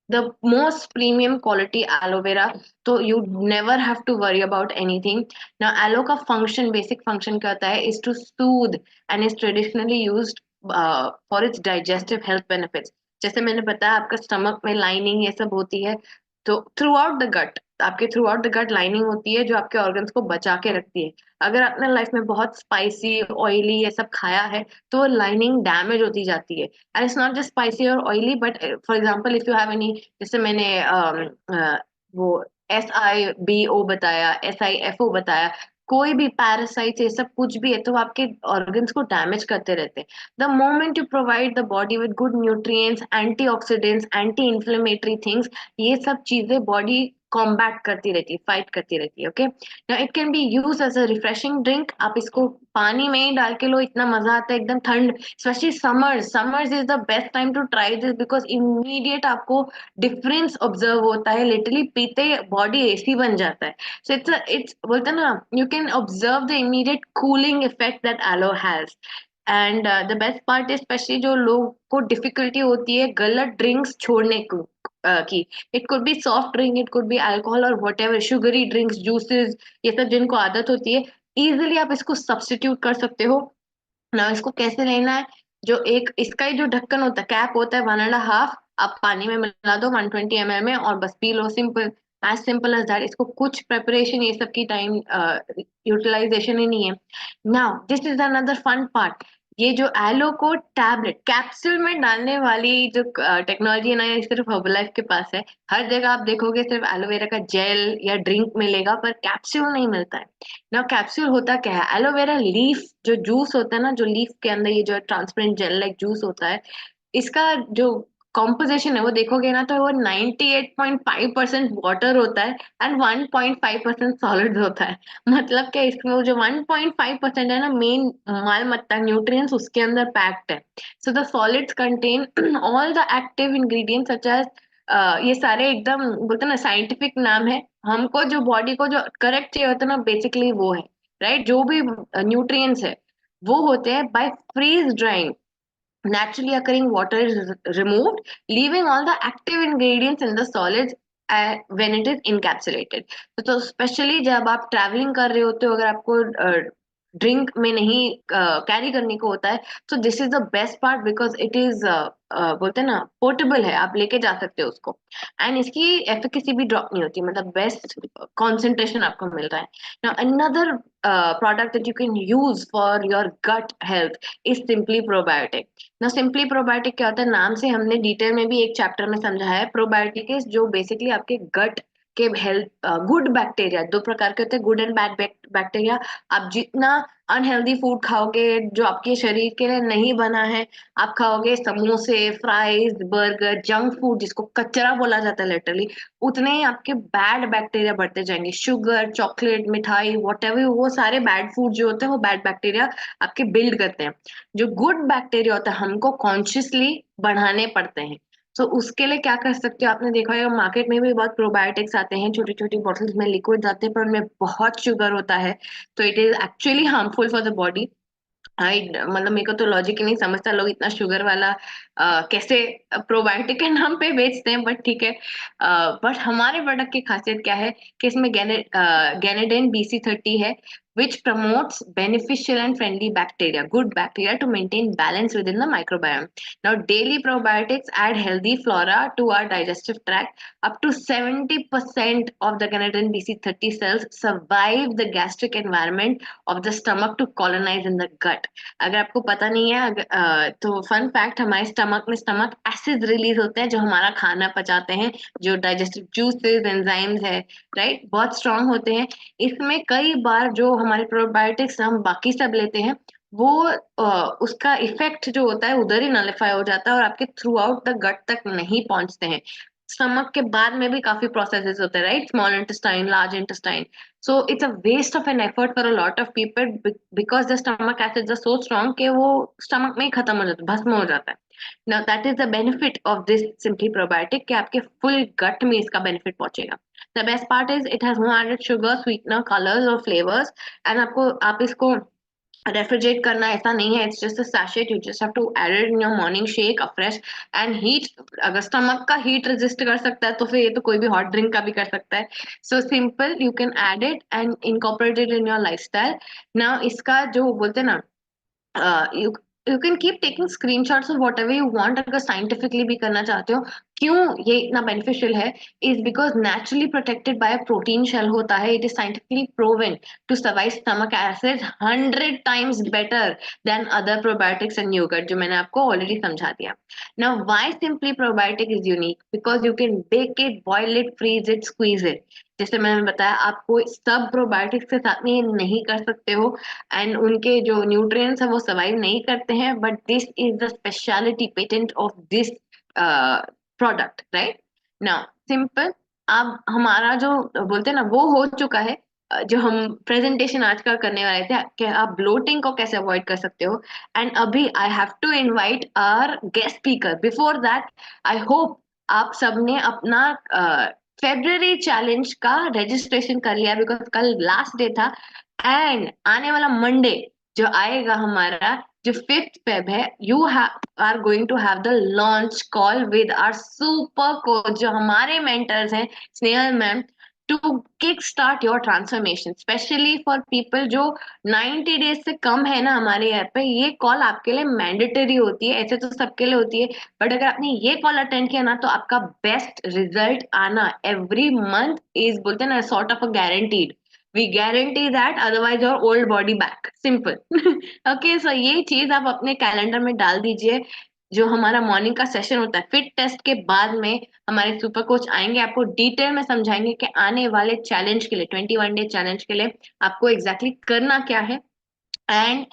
the most premium quality aloe vera, so you never have to worry about anything. Now aloe का function, basic function क्या होता है, is to soothe and is traditionally used for its digestive health benefits। जैसे मैंने बताया, आपका stomach में lining ये सब होती है, तो थ्रू आउट द गट, आपके throughout the gut lining होती है जो आपके ऑर्गन्स को बचा के रखती है। अगर आपने लाइफ में बहुत स्पाइसी ऑयली ये सब खाया है तो लाइनिंग डैमेज होती जाती है। And it's not just spicy और oily, but for example if you have any, जैसे मैंने वो SIBO बताया, SIFO बताया, कोई भी पैरासाइट ये सब कुछ भी है तो वो आपके ऑर्गन्स को डैमेज करते रहते हैं। The moment you provide the body with good nutrients, antioxidants, anti inflammatory things, ये सब चीजें बॉडी कॉम्बैट करती रहती है, फाइट करती रहती है। Okay, now it can be use as a refreshing drink. आप इसको पानी में ही डाल के लो, इतना मजा आता है एकदम ठंड, specially summers is the best time to try this, because immediate आपको डिफरेंस ऑब्जर्व होता है, लिटरली पीते बॉडी एसी बन जाता है। सो इट्स बोलते हैं ना, you can observe the immediate cooling effect that aloe has. And the best part is, specially जो लोगों को डिफिकल्टी होती है गलत ड्रिंक्स छोड़ने को की, it could be soft drink, it could be alcohol और whatever, sugary drinks, juices, ये सब जिनको आदत होती है, इजिली आप इसको सब्स्टिट्यूट कर सकते हो ना। इसको कैसे लेना है? जो एक इसका ही जो ढक्कन होता है, कैप होता है 1.5, आप पानी में मिला दो 120 ml में और बस पी लो, simple, as simple as that. इसको कुछ प्रेपरेशन ये सब की टाइम यूटिलाइजेशन ही नहीं है। Now this is another fun part, ये जो एलो को टैबलेट कैप्सूल में डालने वाली जो टेक्नोलॉजी है ना, ये सिर्फ हर्बलाइफ के पास है। हर जगह आप देखोगे सिर्फ एलोवेरा का जेल या ड्रिंक मिलेगा, पर कैप्सूल नहीं मिलता है ना। कैप्सूल होता क्या है? एलोवेरा लीफ जो जूस होता है ना, जो लीफ के अंदर ये जो ट्रांसपेरेंट जेल लाइक जूस होता है, इसका जो कॉम्पोजिशन है वो देखोगे ना, तो वो 98.5% वाटर होता है एंड 1.5% सॉलिड्स होता है। मतलब क्या, इसमें वो जो 1.5% है ना, मेन माल मत्ता न्यूट्रिएंट्स उसके अंदर पैक्ड है। So the solids contain all the active ingredients such as, ये सारे एकदम बोलते हैं ना साइंटिफिक नाम है, हमको जो बॉडी को जो करेक्ट चाहिए होता है ना, बेसिकली वो है, राइट? जो भी न्यूट्रिएंट्स है वो होते हैं by freeze drying, naturally occurring water is removed, leaving all the active ingredients in the solids when it is encapsulated। तो स्पेशली जब आप ट्रैवलिंग कर रहे होते हो, अगर आपको ड्रिंक में नहीं कैरी करने को होता है, तो this is the best part, because it is बोलते हैं ना पोर्टेबल है, आप लेके जा सकते हो उसको, एंड इसकी एफिकेसी भी ड्रॉप नहीं होती, मतलब बेस्ट कॉन्सेंट्रेशन आपको मिल रहा है। Now another product that you can use for your gut health is Simply Probiotic। ना सिंपली प्रोबायोटिक क्या होता है, नाम से हमने डिटेल में भी एक चैप्टर में समझा है। प्रोबायोटिक इज जो बेसिकली आपके गट के हेल्थ, गुड बैक्टीरिया, दो प्रकार के होते हैं, गुड एंड बैड बैक्टीरिया। आप जितना अनहेल्दी फूड खाओगे जो आपके शरीर के लिए नहीं बना है, आप खाओगे समोसे, फ्राइज, बर्गर, जंक फूड जिसको कचरा बोला जाता है लिटरली, उतने ही आपके बैड बैक्टीरिया बढ़ते जाएंगे। शुगर, चॉकलेट, मिठाई, व्हाटएवर, वो सारे बैड फूड जो होते हैं वो बैड बैक्टीरिया आपके बिल्ड करते हैं। जो गुड बैक्टीरिया होता है हमको कॉन्शियसली बढ़ाने पड़ते हैं। तो उसके लिए क्या कर सकते हो, आपने देखा होगा मार्केट में भी बहुत प्रोबायोटिक्स आते हैं, छोटी छोटी बॉटल्स में लिक्विड आते हैं, पर उनमें बहुत शुगर होता है, तो it is actually harmful for the body. मतलब मेरे को तो लॉजिक ही नहीं समझता, लोग इतना शुगर वाला कैसे प्रोबायोटिक के नाम पे बेचते हैं, बट ठीक है। बट हमारे प्रोडक्ट की खासियत क्या है कि इसमें गैनेडेन BC30 है, which promotes beneficial and friendly bacteria, good bacteria, to maintain balance within the microbiome. Now, daily probiotics add healthy flora to our digestive tract. Up to 70% of the Canadian BC30 cells survive the gastric environment of the stomach to colonize in the gut. अगर आपको पता नहीं है तो fun fact, हमारे stomach में stomach acid release होते हैं जो हमारा खाना पचाते हैं, जो डाइजेस्टिव जूसेस एंजाइम्स है, राइट, बहुत स्ट्रांग होते हैं। इसमें कई बार जो हमारे प्रोबायोटिक्स हम बाकी सब लेते हैं वो उसका इफेक्ट जो होता है उधर ही नलिफाई हो जाता है और आपके थ्रू आउट द गट तक नहीं पहुंचते हैं। स्टमक के बाद में भी काफी प्रोसेसेस होते हैं, right, small intestine, large intestine. So it's a waste of an effort for a lot of people because the stomach acids are so strong कि वो stomach में ही खत्म हो जाता है, भस्म हो जाता है। Now that is the benefit of this Simply Probiotic कि आपके full gut में इसका benefit पहुंचेगा। The best part is it has no added sugar, sweetener, colors or flavors and आप इसको रेफ्रिजरेट करना ऐसा नहीं है, it's just a sachet, you just have to add it in your morning shake afresh and heat. अगर stomach का heat resist कर सकता है तो फिर ये तो कोई भी हॉट ड्रिंक का भी कर सकता है। So simple, you can add it and incorporate it in your lifestyle. Now इसका जो बोलते हैं ना, you can keep taking screenshots of whatever you want अगर साइंटिफिकली भी करना चाहते हो। क्यों ये इतना बेनिफिशियल है is because naturally protected by protein shell होता है। It is scientifically proven to survive stomach acid 100 times better than other probiotics and yogurt, जो मैंने आपको ऑलरेडी समझा दिया। Now why simply probiotic is unique, because you can bake it, boil it, freeze it, squeeze it. जैसे मैंने बताया आपको, सब प्रोबायोटिक्स के साथ में ये नहीं कर सकते हो एंड उनके जो न्यूट्रिएंट्स है वो सर्वाइव नहीं करते हैं, but this is the speciality patent of this product, right. Now simple, अब हमारा जो बोलते हैं ना वो हो चुका है। जो हम प्रेजेंटेशन आज का करने वाले थे कि आप ब्लोटिंग को कैसे अवॉइड कर सकते हो, एंड अभी I have to invite our guest speaker. Before that I hope आप सबने अपना फेब्रुअरी चैलेंज का रजिस्ट्रेशन कर लिया बिकॉज कल लास्ट डे था एंड आने वाला मंडे जो आएगा हमारा जो 5th Feb है, you are going to have the launch call with our super coach जो हमारे मेंटर्स हैं, Snehal ma'am, to kick start your transformation, specially for people जो 90 डेज से कम है ना हमारे यहाँ पे। ये कॉल आपके लिए मैंडेटरी होती है, ऐसे तो सबके लिए होती है, बट अगर आपने ये कॉल अटेंड किया ना तो आपका बेस्ट रिजल्ट आना एवरी मंथ इज, बोलते हैं ना, sort of a guaranteed. We guarantee that, otherwise your old body back. Simple. Okay, so ये चीज आप अपने कैलेंडर में डाल दीजिए। जो हमारा मॉर्निंग का सेशन होता है फिट टेस्ट के बाद में, हमारे सुपर कोच आएंगे, आपको डिटेल में समझाएंगे कि आने वाले चैलेंज के लिए, 21 डे चैलेंज के लिए आपको एग्जैक्टली करना क्या है। And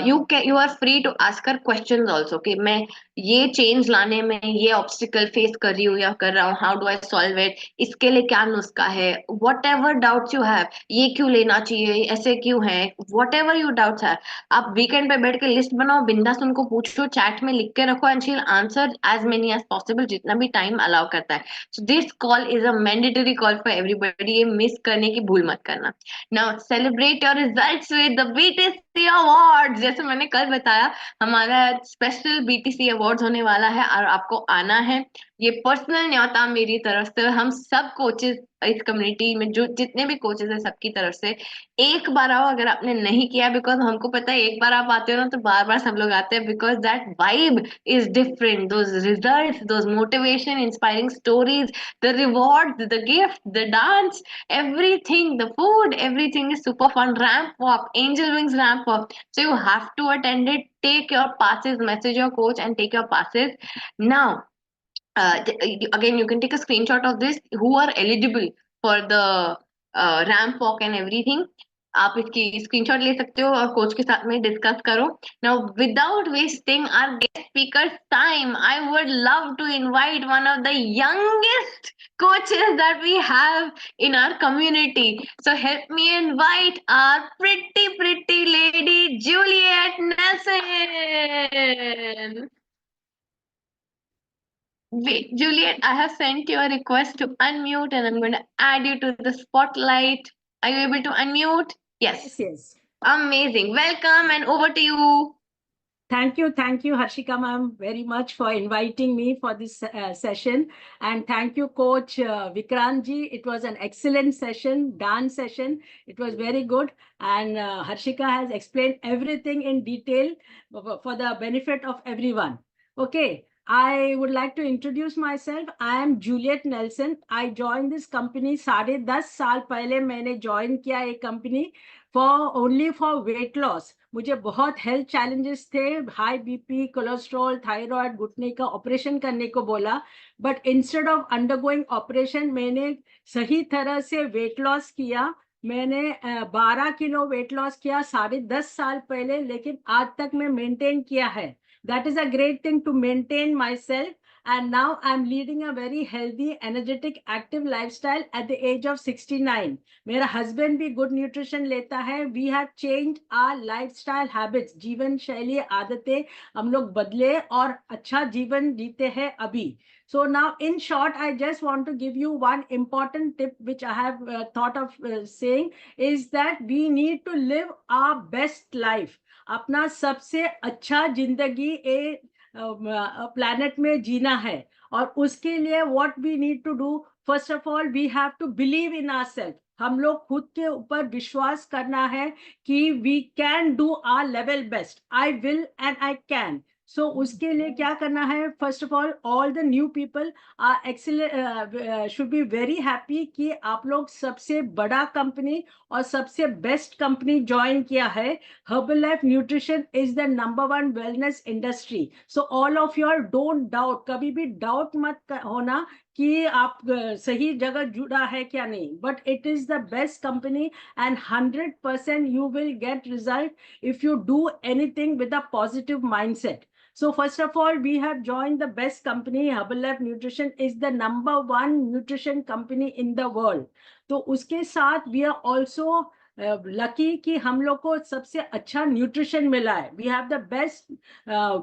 you are free to ask her questions also कि मैं ये चेंज लाने में ये ऑब्स्टिकल फेस कर रही हूँ या कर रहा हूँ, how do I solve it, इसके लिए क्या नुस्खा है, what ever doubts you have, ये क्यों लेना चाहिए, ऐसे क्यों है, वट एवर यू डाउट्स है, आप वीकेंड पे बैठ के लिस्ट बनाओ, बिंदास उनको पूछो, चैट में लिख के रखो and she will answer as many as possible, जितना भी टाइम अलाउ करता है। So this call is a mandatory call for everybody, ये मिस करने की भूल मत करना। Now celebrate your results with the BTC awards. जैसे मैंने कल बताया, हमारा स्पेशल बीटीसी अवार्ड्स होने वाला है और आपको आना है। ये पर्सनल न्योता मेरी तरफ से, हम सब कोचेस इस कम्युनिटी में जो जितने भी कोचेस हैं सबकी तरफ से, एक बार आओ अगर आपने नहीं किया, बिकॉज हमको पता है एक बार आप आते हो ना तो बार बार सब लोग आते हैं, because that vibe is different, those results, those motivation, inspiring stories, the reward, the gift, the dance, everything, the food, everything is super fun. Ramp walk, Angel Wings ramp walk. So you have to attend it. Take your passes, message your coach and take your passes. Now, again, you can take a screenshot of this who are eligible for the ramp walk and everything. आप इसकी screenshot ले सकते हो और coach के साथ में discuss करो। Now without wasting our guest speakers time, I would love to invite one of the youngest coaches that we have in our community. So help me invite our pretty lady Juliet Nelson. Wait, Juliet, I have sent you a request to unmute and I'm going to add you to the spotlight. Are you able to unmute? Yes. Yes. Amazing. Welcome and over to you. Thank you, Harshika ma'am, very much for inviting me for this session. And thank you, Coach Vikrant ji. It was an excellent session, dance session. It was very good. And Harshika has explained everything in detail for the benefit of everyone. Okay, I would like to introduce myself. I am Juliet Nelson. I joined this company 10.5 साल पहले मैंने join किया एक company only for weight loss. मुझे बहुत health challenges थे, high BP, cholesterol, thyroid, घुटने का ऑपरेशन करने को बोला, but instead of undergoing operation मैंने सही तरह से वेट लॉस किया. मैंने 12 किलो वेट लॉस किया 10.5 साल पहले, लेकिन आज तक मैं मेंटेन किया है. That is a great thing to maintain myself. And now I'm leading a very healthy, energetic, active lifestyle at the age of 69. मेरा husband भी good nutrition लेता है. We have changed our lifestyle habits. जीवन शैली आदतें हम लोग बदले और अच्छा जीवन जीते हैं अभी. So now in short, I just want to give you one important tip which I have thought of saying is that we need to live our best life. अपना सबसे अच्छा जिंदगी प्लैनेट में जीना है, और उसके लिए what we need to do, first of all we have to believe in ourselves. हम लोग खुद के ऊपर विश्वास करना है कि we can do our level best. I will and I can. So उसके लिए क्या करना है, first of all the new people are excellent should be very happy कि आप लोग सबसे बड़ा कंपनी और सबसे बेस्ट कंपनी ज्वाइन किया है. Herbalife Nutrition is the #1 wellness industry. So all of you don't doubt, कभी भी डाउट मत होना कि आप सही जगह जुड़ा है क्या नहीं. But it is the best company and 100% you will get result if you do anything with a positive mindset. So first of all, we have joined the best company. Herbalife Nutrition is the #1 nutrition company in the world. तो उसके साथ we are also lucky कि हम लोग को सबसे अच्छा nutrition मिला है. We have the best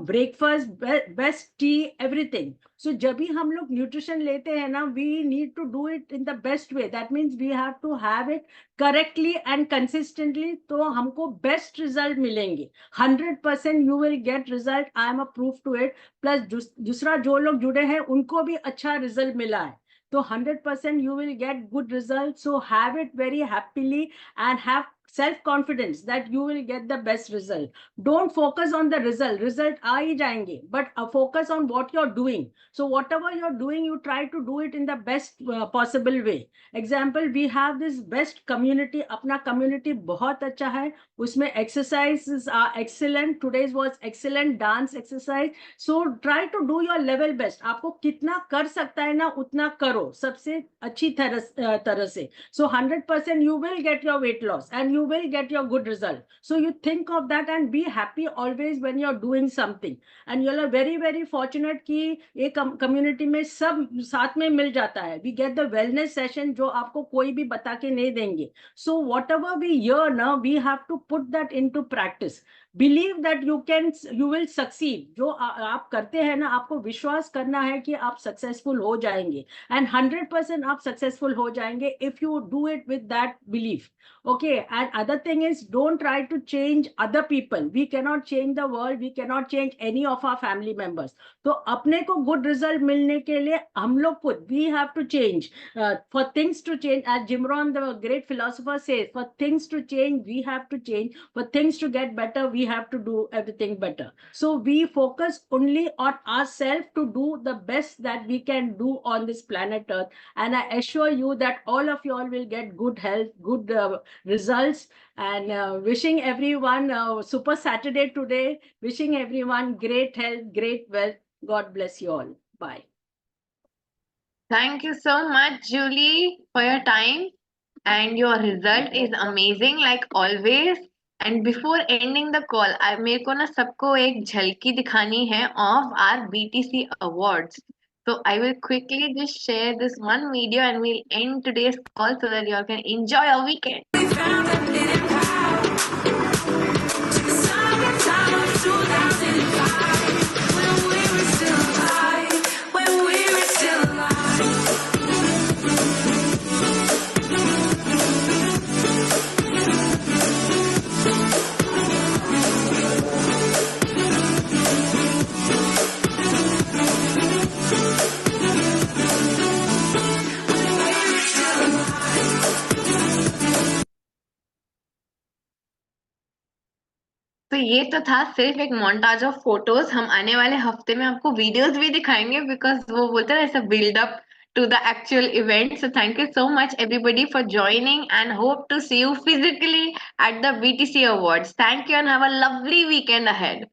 breakfast, best tea, everything. So जब भी हम लोग न्यूट्रिशन लेते हैं ना, we need to do it in the best way. That means we have to have it correctly and consistently, तो हमको बेस्ट रिजल्ट मिलेंगे. 100% you will get result. I am a proof to it. Plus दूसरा जो लोग जुड़े हैं उनको भी अच्छा रिजल्ट मिला है. So 100% you will get good results. So have it very happily and have self-confidence that you will get the best result. Don't focus on the result. Result आ ही जाएंगे, but focus on what you're doing. So whatever you're doing, you try to do it in the best possible way. Example, we have this best community. अपना community बहुत अच्छा है. उसमें exercises are excellent. Today's was excellent dance exercise. So try to do your level best. आपको कितना कर सकता है ना, उतना करो सबसे अच्छी तरह से. So 100% you will get your weight loss and you will get your good result. So you think of that and be happy always when you're doing something. And you're very, very fortunate कि एक community में सब साथ में मिल जाता है. We get the wellness session जो आपको कोई भी बता के नहीं देंगे. So whatever we hear now, we have to put that into practice. Believe that you will succeed. जो आप करते हैं ना, आपको विश्वास करना है कि आप successful हो जाएंगे. And 100% आप successful हो जाएंगे if you do it with that belief. Okay, and other thing is, don't try to change other people. We cannot change the world. We cannot change any of our family members. तो अपने को good result मिलने के लिए हम लोग खुद, we have to change. For things to change, as Jim Rohn, the great philosopher, says, for things to change, we have to change. For things to get better, we have to do everything better. So we focus only on ourselves to do the best that we can do on this planet Earth. And I assure you that all of you all will get good health, good results. And wishing everyone super Saturday today. Wishing everyone great health, great wealth. God bless you all. Bye. Thank you so much, Julie, for your time. And your result is amazing, like always. And before ending the call, मेरे को ना सबको एक झलकी दिखानी है of our BTC awards. So I will quickly just share this one video and we'll end today's call so that you all can enjoy your weekend. तो ये तो था सिर्फ एक मोन्टाज ऑफ फोटोज। हम आने वाले हफ्ते में आपको वीडियोस भी दिखाएंगे, बिकॉज वो बोलते हैं ऐसा build up to the actual event. So thank you so much everybody for joining and hope to see you physically at the BTC Awards. Thank you and have a lovely weekend ahead.